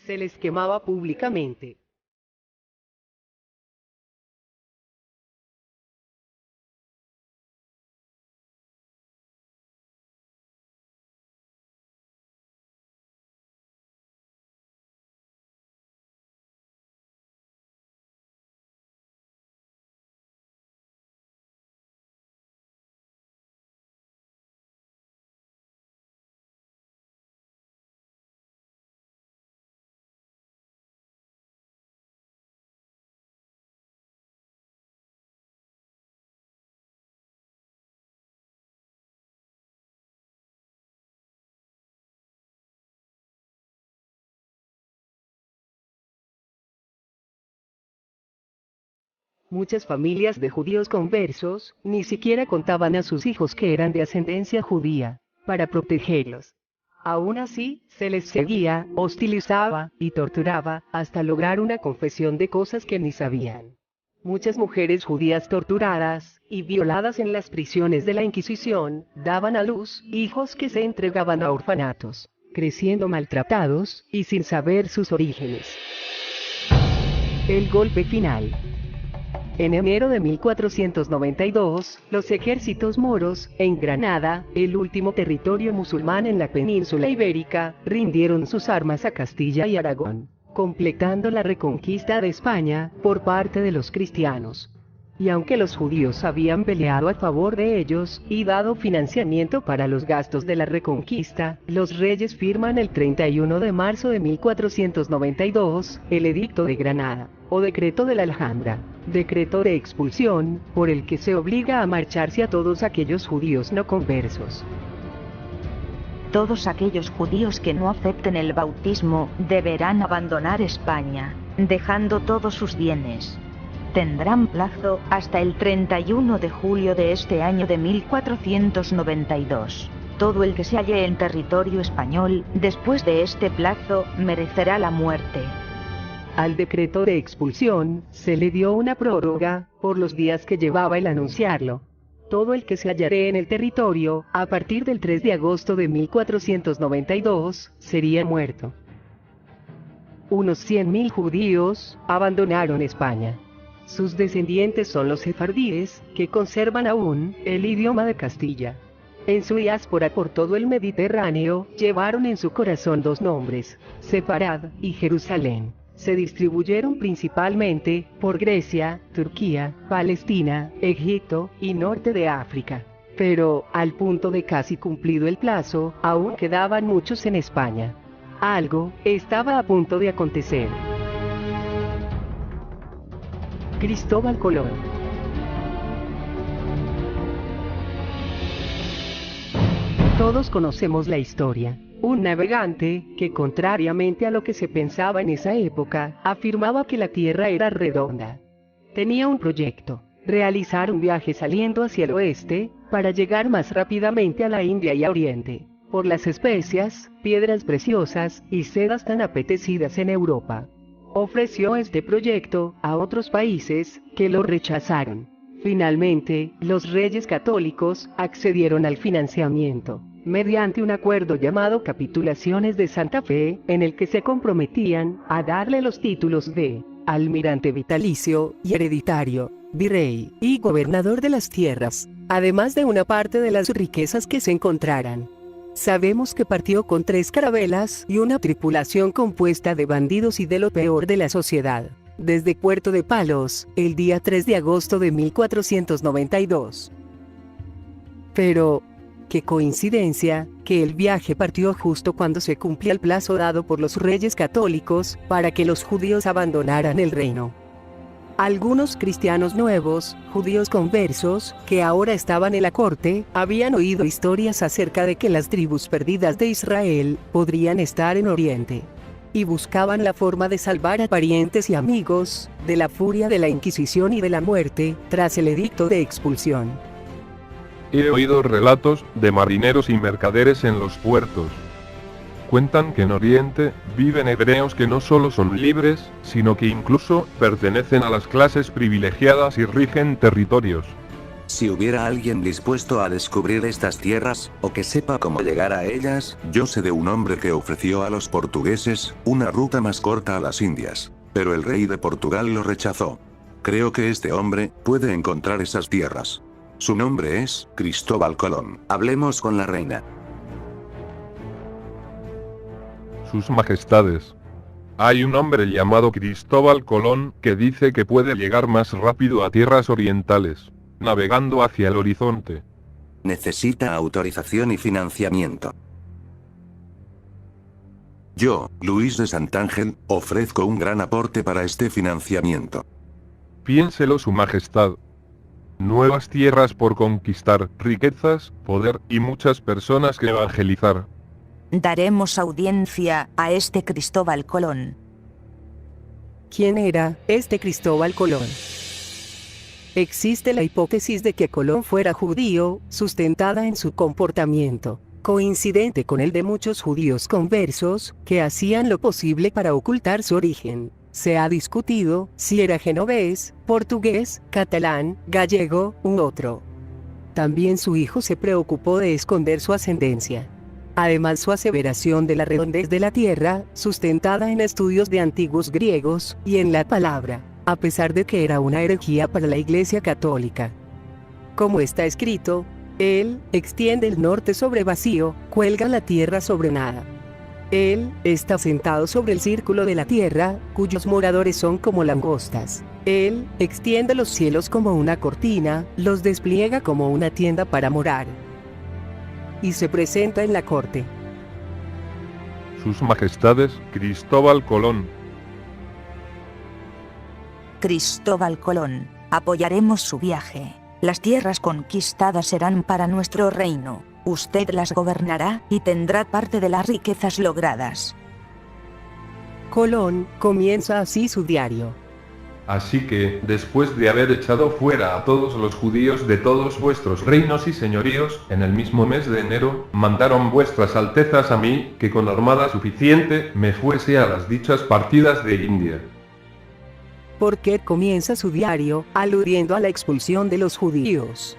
Se les quemaba públicamente. Muchas familias de judíos conversos ni siquiera contaban a sus hijos que eran de ascendencia judía, para protegerlos. Aún así, se les seguía, hostilizaba y torturaba, hasta lograr una confesión de cosas que ni sabían. Muchas mujeres judías torturadas y violadas en las prisiones de la Inquisición, daban a luz hijos que se entregaban a orfanatos, creciendo maltratados y sin saber sus orígenes. El golpe final. En enero de 1492, los ejércitos moros, en Granada, el último territorio musulmán en la península ibérica, rindieron sus armas a Castilla y Aragón, completando la reconquista de España por parte de los cristianos. Y aunque los judíos habían peleado a favor de ellos y dado financiamiento para los gastos de la reconquista, los reyes firman el 31 de marzo de 1492, el Edicto de Granada, o Decreto de la Alhambra, decreto de expulsión, por el que se obliga a marcharse a todos aquellos judíos no conversos. Todos aquellos judíos que no acepten el bautismo deberán abandonar España, dejando todos sus bienes. Tendrán plazo hasta el 31 de julio de este año de 1492. Todo el que se halle en territorio español, después de este plazo, merecerá la muerte. Al decreto de expulsión, se le dio una prórroga, por los días que llevaba el anunciarlo. Todo el que se hallare en el territorio, a partir del 3 de agosto de 1492, sería muerto. Unos 100.000 judíos abandonaron España. Sus descendientes son los sefardíes, que conservan aún el idioma de Castilla. En su diáspora por todo el Mediterráneo, llevaron en su corazón dos nombres, Sefarad y Jerusalén. Se distribuyeron principalmente por Grecia, Turquía, Palestina, Egipto y norte de África. Pero, al punto de casi cumplido el plazo, aún quedaban muchos en España. Algo estaba a punto de acontecer. Cristóbal Colón. Todos conocemos la historia. Un navegante, que contrariamente a lo que se pensaba en esa época, afirmaba que la Tierra era redonda. Tenía un proyecto, realizar un viaje saliendo hacia el oeste, para llegar más rápidamente a la India y a Oriente, por las especias, piedras preciosas y sedas tan apetecidas en Europa. Ofreció este proyecto a otros países, que lo rechazaron. Finalmente, los reyes católicos accedieron al financiamiento, mediante un acuerdo llamado Capitulaciones de Santa Fe, en el que se comprometían a darle los títulos de almirante vitalicio y hereditario, virrey y gobernador de las tierras, además de una parte de las riquezas que se encontraran. Sabemos que partió con 3 carabelas y una tripulación compuesta de bandidos y de lo peor de la sociedad, desde Puerto de Palos, el día 3 de agosto de 1492. Pero, qué coincidencia, que el viaje partió justo cuando se cumplía el plazo dado por los reyes católicos, para que los judíos abandonaran el reino. Algunos cristianos nuevos, judíos conversos, que ahora estaban en la corte, habían oído historias acerca de que las tribus perdidas de Israel podrían estar en Oriente. Y buscaban la forma de salvar a parientes y amigos, de la furia de la Inquisición y de la muerte, tras el edicto de expulsión. He oído relatos de marineros y mercaderes en los puertos. Cuentan que en Oriente viven hebreos que no solo son libres, sino que incluso pertenecen a las clases privilegiadas y rigen territorios. Si hubiera alguien dispuesto a descubrir estas tierras, o que sepa cómo llegar a ellas, yo sé de un hombre que ofreció a los portugueses una ruta más corta a las Indias, pero el rey de Portugal lo rechazó. Creo que este hombre puede encontrar esas tierras. Su nombre es Cristóbal Colón. Hablemos con la reina. Sus majestades. Hay un hombre llamado Cristóbal Colón que dice que puede llegar más rápido a tierras orientales, navegando hacia el horizonte. Necesita autorización y financiamiento. Yo, Luis de Santángel, ofrezco un gran aporte para este financiamiento. Piénselo su majestad. Nuevas tierras por conquistar, riquezas, poder y muchas personas que evangelizar. Daremos audiencia a este Cristóbal Colón. ¿Quién era este Cristóbal Colón? Existe la hipótesis de que Colón fuera judío, sustentada en su comportamiento, coincidente con el de muchos judíos conversos, que hacían lo posible para ocultar su origen. Se ha discutido si era genovés, portugués, catalán, gallego u otro. También su hijo se preocupó de esconder su ascendencia. Además, su aseveración de la redondez de la tierra, sustentada en estudios de antiguos griegos, y en la palabra, a pesar de que era una herejía para la Iglesia católica. Como está escrito, Él extiende el norte sobre vacío, cuelga la tierra sobre nada. Él está sentado sobre el círculo de la tierra, cuyos moradores son como langostas. Él extiende los cielos como una cortina, los despliega como una tienda para morar. Y se presenta en la corte. Sus Majestades Cristóbal Colón. Cristóbal Colón, apoyaremos su viaje. Las tierras conquistadas serán para nuestro reino. Usted las gobernará y tendrá parte de las riquezas logradas. Colón comienza así su diario. Así que, después de haber echado fuera a todos los judíos de todos vuestros reinos y señoríos, en el mismo mes de enero, mandaron vuestras altezas a mí, que con armada suficiente, me fuese a las dichas partidas de India. Porque comienza su diario, aludiendo a la expulsión de los judíos.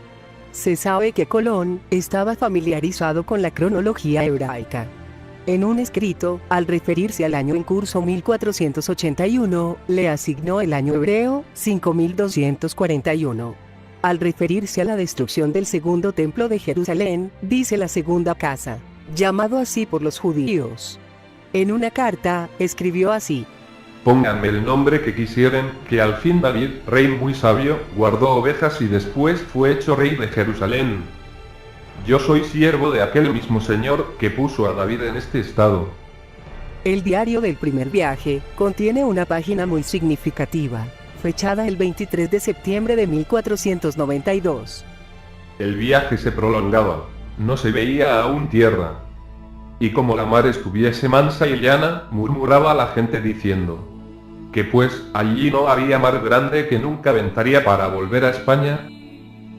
Se sabe que Colón estaba familiarizado con la cronología hebraica. En un escrito, al referirse al año en curso 1481, le asignó el año hebreo 5241. Al referirse a la destrucción del segundo templo de Jerusalén, dice la segunda casa, llamado así por los judíos. En una carta, escribió así: Pónganme el nombre que quisieren, que al fin David, rey muy sabio, guardó ovejas y después fue hecho rey de Jerusalén. Yo soy siervo de aquel mismo Señor que puso a David en este estado. El diario del primer viaje contiene una página muy significativa, fechada el 23 de septiembre de 1492. El viaje se prolongaba, no se veía aún tierra. Y como la mar estuviese mansa y llana, murmuraba la gente diciendo, que pues allí no había mar grande que nunca ventaría para volver a España.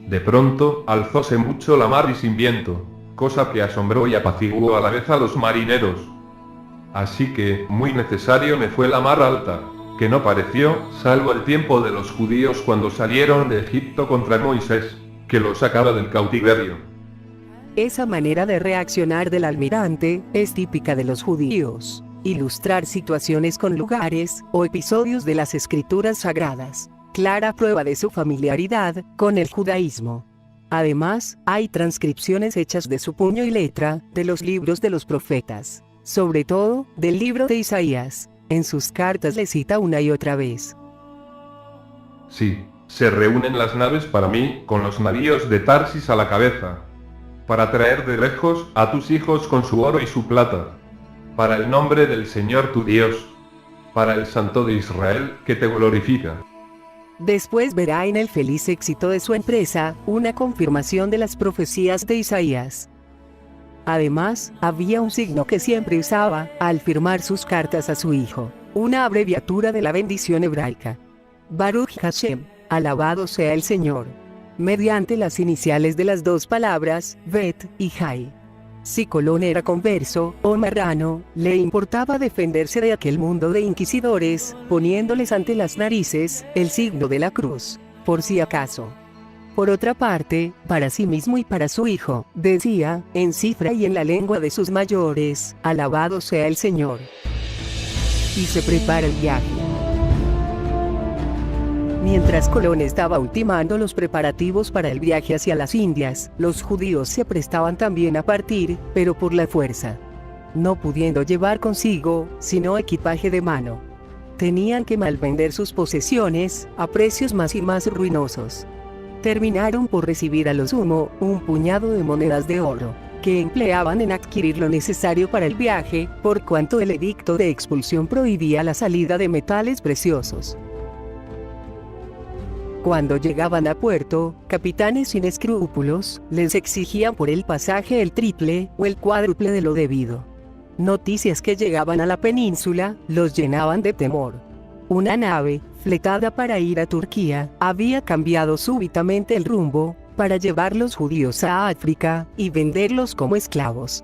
De pronto, alzóse mucho la mar y sin viento, cosa que asombró y apaciguó a la vez a los marineros. Así que, muy necesario me fue la mar alta, que no pareció, salvo el tiempo de los judíos cuando salieron de Egipto contra Moisés, que los sacaba del cautiverio. Esa manera de reaccionar del almirante es típica de los judíos, ilustrar situaciones con lugares o episodios de las escrituras sagradas. Clara prueba de su familiaridad con el judaísmo. Además, hay transcripciones hechas de su puño y letra de los libros de los profetas, sobre todo del libro de Isaías. En sus cartas le cita una y otra vez. Sí, se reúnen las naves para mí, con los navíos de Tarsis a la cabeza, para traer de lejos a tus hijos con su oro y su plata, para el nombre del Señor tu Dios, para el Santo de Israel que te glorifica. Después verá en el feliz éxito de su empresa, una confirmación de las profecías de Isaías. Además, había un signo que siempre usaba, al firmar sus cartas a su hijo, una abreviatura de la bendición hebraica. Baruch Hashem, alabado sea el Señor, mediante las iniciales de las dos palabras, Bet y Jai. Si Colón era converso o marrano, le importaba defenderse de aquel mundo de inquisidores, poniéndoles ante las narices el signo de la cruz, por si acaso. Por otra parte, para sí mismo y para su hijo, decía, en cifra y en la lengua de sus mayores, alabado sea el Señor. Y se prepara el viaje. Mientras Colón estaba ultimando los preparativos para el viaje hacia las Indias, los judíos se prestaban también a partir, pero por la fuerza. No pudiendo llevar consigo, sino equipaje de mano. Tenían que malvender sus posesiones, a precios más y más ruinosos. Terminaron por recibir a lo sumo, un puñado de monedas de oro, que empleaban en adquirir lo necesario para el viaje, por cuanto el edicto de expulsión prohibía la salida de metales preciosos. Cuando llegaban a puerto, capitanes sin escrúpulos, les exigían por el pasaje el triple o el cuádruple de lo debido. Noticias que llegaban a la península, los llenaban de temor. Una nave, fletada para ir a Turquía, había cambiado súbitamente el rumbo, para llevar los judíos a África, y venderlos como esclavos.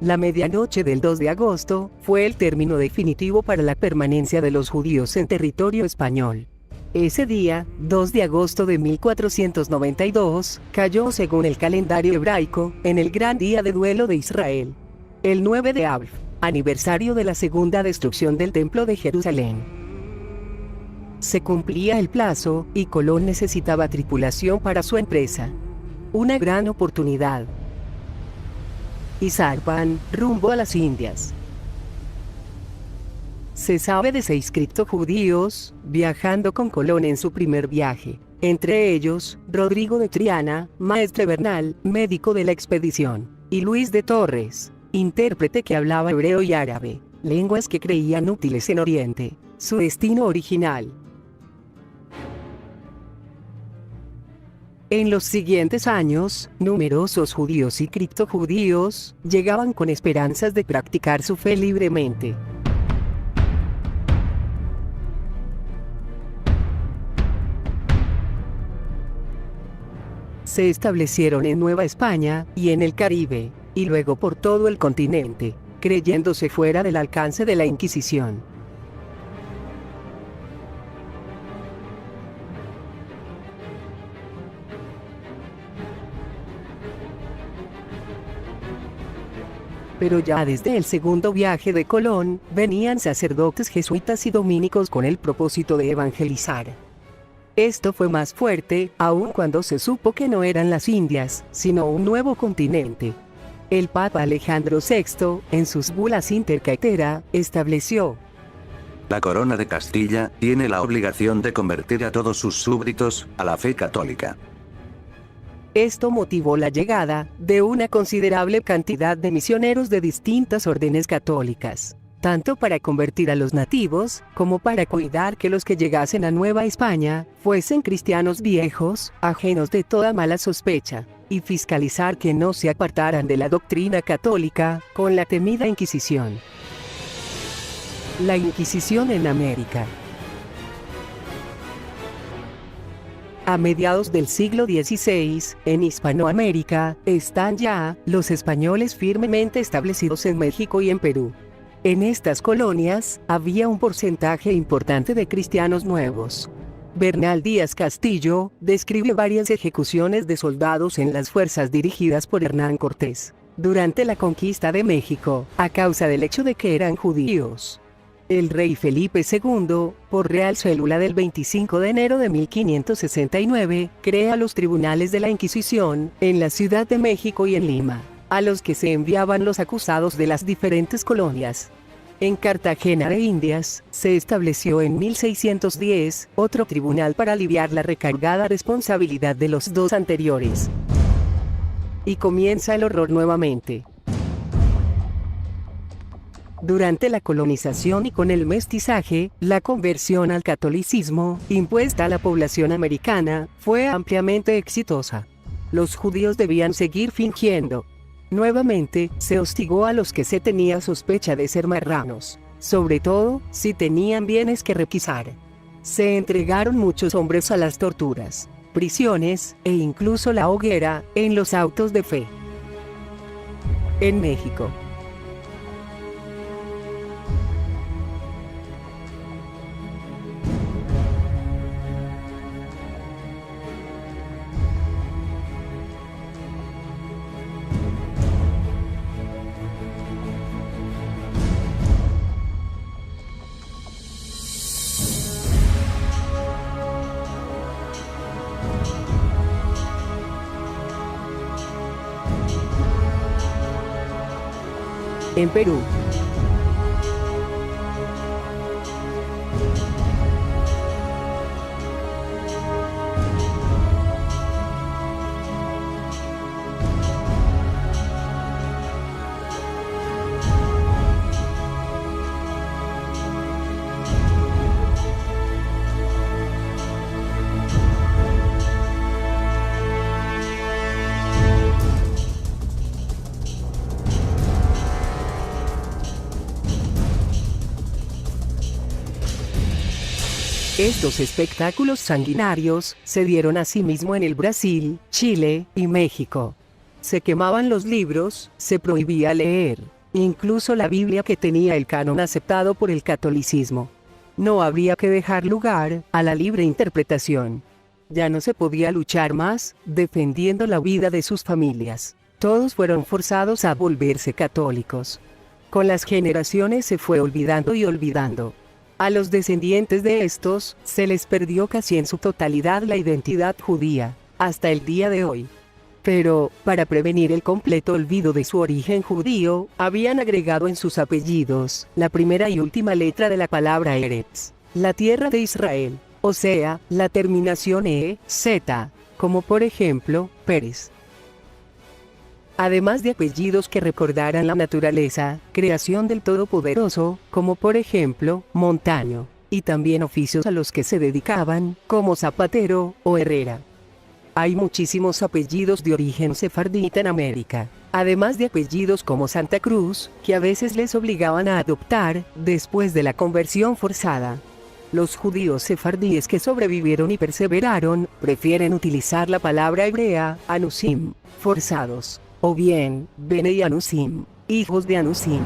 La medianoche del 2 de agosto, fue el término definitivo para la permanencia de los judíos en territorio español. Ese día, 2 de agosto de 1492, cayó según el calendario hebraico, en el gran día de duelo de Israel. El 9 de Av, aniversario de la segunda destrucción del Templo de Jerusalén. Se cumplía el plazo, y Colón necesitaba tripulación para su empresa. Una gran oportunidad. Y zarpan, rumbo a las Indias. Se sabe de 6 criptojudíos, viajando con Colón en su primer viaje. Entre ellos, Rodrigo de Triana, maestre Bernal, médico de la expedición, y Luis de Torres, intérprete que hablaba hebreo y árabe, lenguas que creían útiles en Oriente. Su destino original. En los siguientes años, numerosos judíos y criptojudíos llegaban con esperanzas de practicar su fe libremente. Se establecieron en Nueva España y en el Caribe, y luego por todo el continente, creyéndose fuera del alcance de la Inquisición. Pero ya desde el segundo viaje de Colón, venían sacerdotes jesuitas y dominicos con el propósito de evangelizar. Esto fue más fuerte, aun cuando se supo que no eran las Indias, sino un nuevo continente. El Papa Alejandro VI, en sus bulas intercaetera, estableció: la corona de Castilla tiene la obligación de convertir a todos sus súbditos a la fe católica. Esto motivó la llegada de una considerable cantidad de misioneros de distintas órdenes católicas, tanto para convertir a los nativos, como para cuidar que los que llegasen a Nueva España fuesen cristianos viejos, ajenos de toda mala sospecha, y fiscalizar que no se apartaran de la doctrina católica, con la temida Inquisición. La Inquisición en América. A mediados del siglo XVI, en Hispanoamérica, están ya los españoles firmemente establecidos en México y en Perú. En estas colonias, había un porcentaje importante de cristianos nuevos. Bernal Díaz Castillo describe varias ejecuciones de soldados en las fuerzas dirigidas por Hernán Cortés, durante la conquista de México, a causa del hecho de que eran judíos. El rey Felipe II, por Real Célula del 25 de enero de 1569, crea los tribunales de la Inquisición, en la Ciudad de México y en Lima, a los que se enviaban los acusados de las diferentes colonias. En Cartagena de Indias, se estableció en 1610, otro tribunal para aliviar la recargada responsabilidad de los dos anteriores. Y comienza el horror nuevamente. Durante la colonización y con el mestizaje, la conversión al catolicismo, impuesta a la población americana, fue ampliamente exitosa. Los judíos debían seguir fingiendo. Nuevamente, se hostigó a los que se tenía sospecha de ser marranos, sobre todo, si tenían bienes que requisar. Se entregaron muchos hombres a las torturas, prisiones, e incluso la hoguera, en los autos de fe. En México. En Perú. Estos espectáculos sanguinarios se dieron asimismo en el Brasil, Chile y México. Se quemaban los libros, se prohibía leer, incluso la Biblia que tenía el canon aceptado por el catolicismo. No habría que dejar lugar a la libre interpretación. Ya no se podía luchar más, defendiendo la vida de sus familias. Todos fueron forzados a volverse católicos. Con las generaciones se fue olvidando y olvidando. A los descendientes de estos, se les perdió casi en su totalidad la identidad judía, hasta el día de hoy. Pero, para prevenir el completo olvido de su origen judío, habían agregado en sus apellidos la primera y última letra de la palabra Eretz, la tierra de Israel, o sea, la terminación E-Z, como por ejemplo, Pérez. Además de apellidos que recordaran la naturaleza, creación del Todopoderoso, como por ejemplo, Montaño, y también oficios a los que se dedicaban, como zapatero o herrera. Hay muchísimos apellidos de origen sefardita en América, además de apellidos como Santa Cruz, que a veces les obligaban a adoptar, después de la conversión forzada. Los judíos sefardíes que sobrevivieron y perseveraron, prefieren utilizar la palabra hebrea, anusim, forzados, o bien, Bene y Anusim, hijos de Anusim.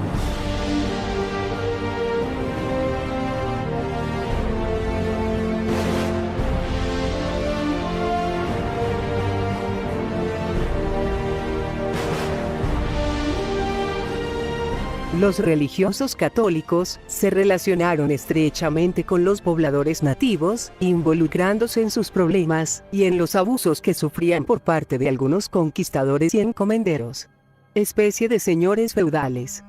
Los religiosos católicos se relacionaron estrechamente con los pobladores nativos, involucrándose en sus problemas y en los abusos que sufrían por parte de algunos conquistadores y encomenderos, especie de señores feudales.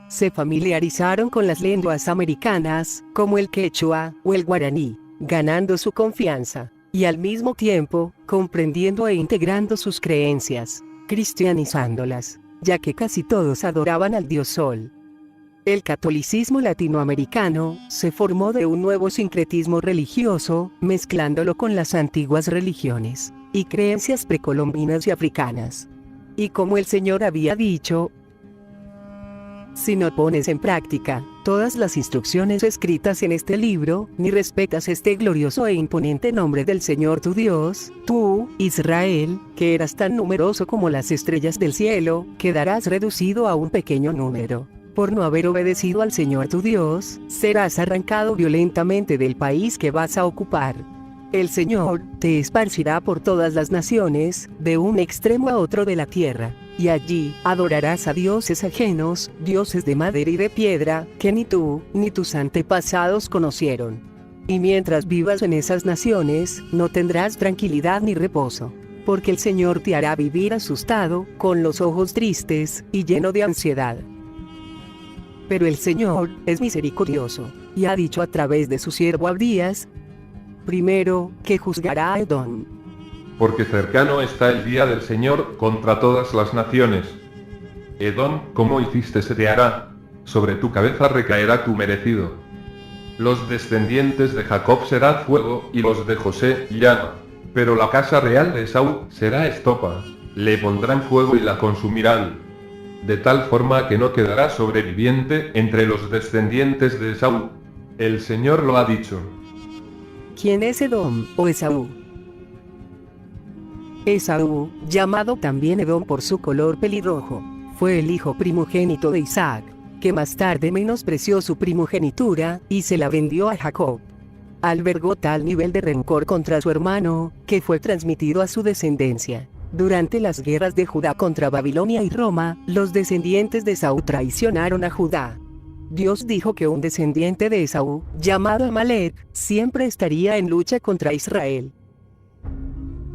Se familiarizaron con las lenguas americanas, como el quechua o el guaraní, ganando su confianza, y al mismo tiempo, comprendiendo e integrando sus creencias, cristianizándolas, ya que casi todos adoraban al dios Sol. El catolicismo latinoamericano se formó de un nuevo sincretismo religioso, mezclándolo con las antiguas religiones y creencias precolombinas y africanas. Y como el Señor había dicho, si no pones en práctica todas las instrucciones escritas en este libro, ni respetas este glorioso e imponente nombre del Señor tu Dios, tú, Israel, que eras tan numeroso como las estrellas del cielo, quedarás reducido a un pequeño número. Por no haber obedecido al Señor tu Dios, serás arrancado violentamente del país que vas a ocupar. El Señor te esparcirá por todas las naciones, de un extremo a otro de la tierra, y allí adorarás a dioses ajenos, dioses de madera y de piedra, que ni tú, ni tus antepasados conocieron. Y mientras vivas en esas naciones, no tendrás tranquilidad ni reposo, porque el Señor te hará vivir asustado, con los ojos tristes, y lleno de ansiedad. Pero el Señor es misericordioso, y ha dicho a través de su siervo Abdías, primero, que juzgará a Edom. Porque cercano está el día del Señor contra todas las naciones. Edom, como hiciste se te hará, sobre tu cabeza recaerá tu merecido. Los descendientes de Jacob será fuego, y los de José, llama. Pero la casa real de Esaú será estopa, le pondrán fuego y la consumirán. De tal forma que no quedará sobreviviente entre los descendientes de Esaú. El Señor lo ha dicho. ¿Quién es Edom, o Esaú? Esaú, llamado también Edom por su color pelirrojo, fue el hijo primogénito de Isaac, que más tarde menospreció su primogenitura, y se la vendió a Jacob. Albergó tal nivel de rencor contra su hermano, que fue transmitido a su descendencia. Durante las guerras de Judá contra Babilonia y Roma, los descendientes de Esaú traicionaron a Judá. Dios dijo que un descendiente de Esaú, llamado Amalek, siempre estaría en lucha contra Israel.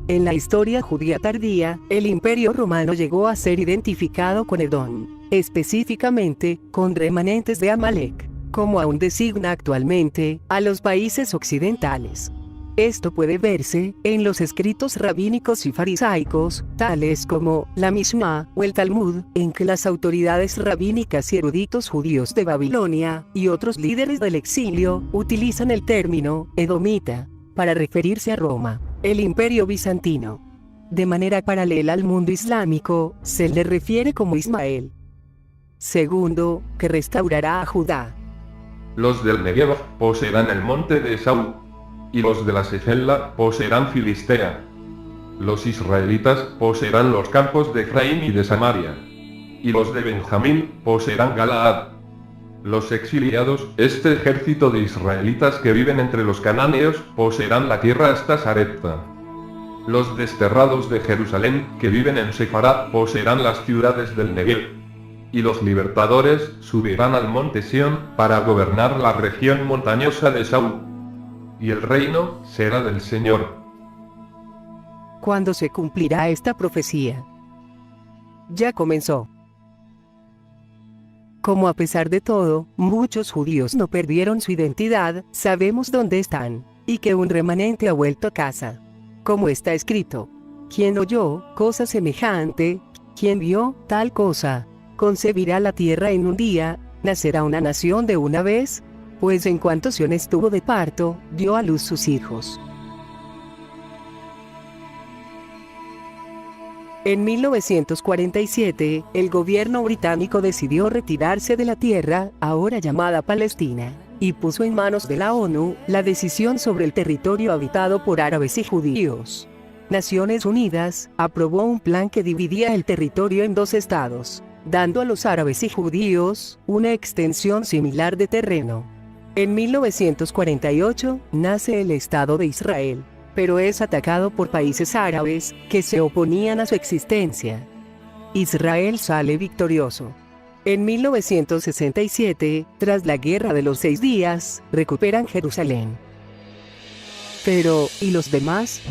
En la historia judía tardía, el Imperio Romano llegó a ser identificado con Edom, específicamente, con remanentes de Amalek, como aún designa actualmente a los países occidentales. Esto puede verse en los escritos rabínicos y farisaicos, tales como la Mishnah o el Talmud, en que las autoridades rabínicas y eruditos judíos de Babilonia, y otros líderes del exilio, utilizan el término edomita para referirse a Roma, el Imperio Bizantino. De manera paralela al mundo islámico, se le refiere como Ismael. Segundo, que restaurará a Judá. Los del Negev poseerán el monte de Esaú. y los de la Sefela poseerán Filistea. Los israelitas poseerán los campos de Efraín y de Samaria. Y los de Benjamín poseerán Galaad. Los exiliados, este ejército de israelitas que viven entre los cananeos, poseerán la tierra hasta Sarepta. Los desterrados de Jerusalén, que viven en Sefarad, poseerán las ciudades del Negev. Y los libertadores subirán al monte Sión, para gobernar la región montañosa de Saúl. Y el reino será del Señor. ¿Cuándo se cumplirá esta profecía? Ya comenzó. Como a pesar de todo, muchos judíos no perdieron su identidad, sabemos dónde están, y que un remanente ha vuelto a casa. Como está escrito: ¿Quién oyó cosa semejante? ¿Quién vio tal cosa? ¿Concebirá la tierra en un día? ¿Nacerá una nación de una vez? Pues en cuanto Sión estuvo de parto, dio a luz sus hijos. En 1947, el gobierno británico decidió retirarse de la tierra, ahora llamada Palestina, y puso en manos de la ONU la decisión sobre el territorio habitado por árabes y judíos. Naciones Unidas aprobó un plan que dividía el territorio en dos estados, dando a los árabes y judíos una extensión similar de terreno. En 1948 nace el Estado de Israel, pero es atacado por países árabes que se oponían a su existencia. Israel sale victorioso. En 1967, tras la Guerra de los 6 días, recuperan Jerusalén. Pero, ¿y los demás?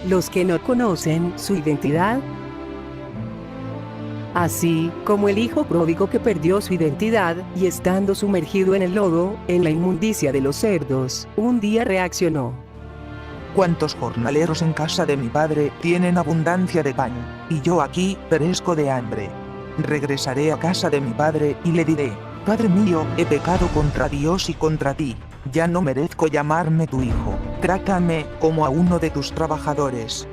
¿Los que no conocen su identidad? Así como el hijo pródigo que perdió su identidad, y estando sumergido en el lodo, en la inmundicia de los cerdos, un día reaccionó. ¿Cuántos jornaleros en casa de mi padre tienen abundancia de pan, y yo aquí perezco de hambre? Regresaré a casa de mi padre y le diré: Padre mío, he pecado contra Dios y contra ti, ya no merezco llamarme tu hijo, trátame como a uno de tus trabajadores.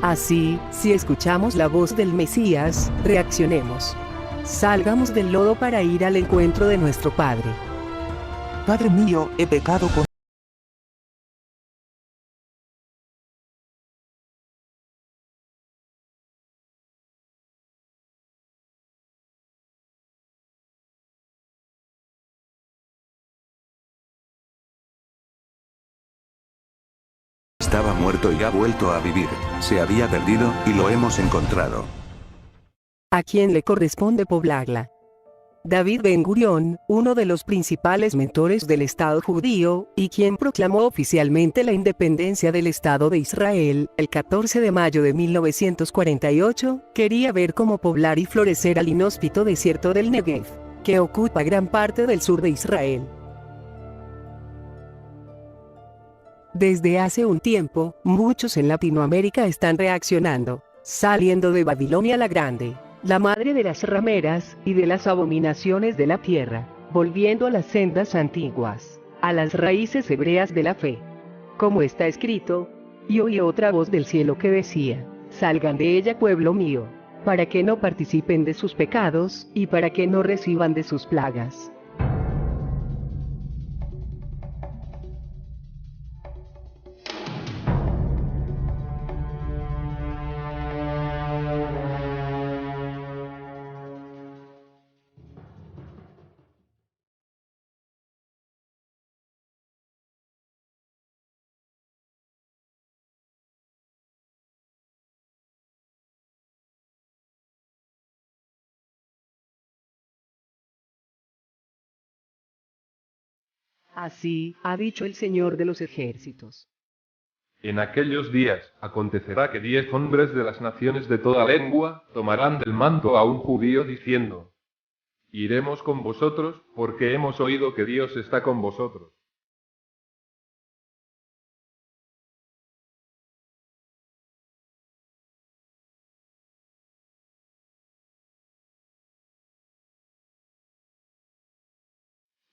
Así, si escuchamos la voz del Mesías, reaccionemos. Salgamos del lodo para ir al encuentro de nuestro Padre. Padre mío, he pecado contra Estaba muerto y ha vuelto a vivir. Se había perdido, y lo hemos encontrado. ¿A quién le corresponde poblarla? David Ben-Gurión, uno de los principales mentores del Estado judío, y quien proclamó oficialmente la independencia del Estado de Israel, el 14 de mayo de 1948, quería ver cómo poblar y florecer al inhóspito desierto del Negev, que ocupa gran parte del sur de Israel. Desde hace un tiempo, muchos en Latinoamérica están reaccionando, saliendo de Babilonia la Grande, la madre de las rameras y de las abominaciones de la tierra, volviendo a las sendas antiguas, a las raíces hebreas de la fe. Como está escrito: y oí otra voz del cielo que decía: salgan de ella, pueblo mío, para que no participen de sus pecados, y para que no reciban de sus plagas. Así ha dicho el Señor de los ejércitos. En aquellos días, acontecerá que 10 hombres de las naciones de toda lengua, tomarán del manto a un judío diciendo: iremos con vosotros, porque hemos oído que Dios está con vosotros.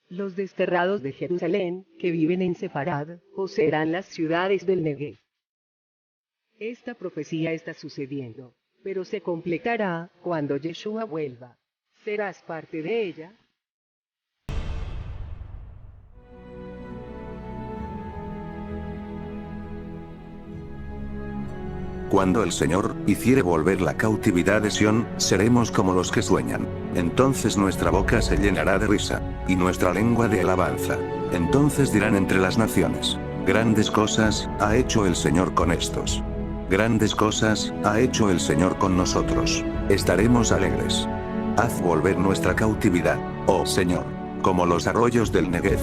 Los desterrados de Jerusalén, que viven en Sefarad, poseerán las ciudades del Negev. Esta profecía está sucediendo, pero se completará cuando Yeshua vuelva. ¿Serás parte de ella? Cuando el Señor hiciere volver la cautividad de Sión, seremos como los que sueñan. Entonces nuestra boca se llenará de risa, y nuestra lengua de alabanza. Entonces dirán entre las naciones: grandes cosas ha hecho el Señor con estos. Grandes cosas ha hecho el Señor con nosotros. Estaremos alegres. Haz volver nuestra cautividad, oh Señor, como los arroyos del Negev.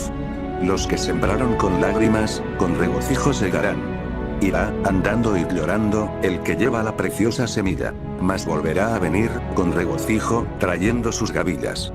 Los que sembraron con lágrimas, con regocijo segarán. Irá, andando y llorando, el que lleva la preciosa semilla, mas volverá a venir, con regocijo, trayendo sus gavillas.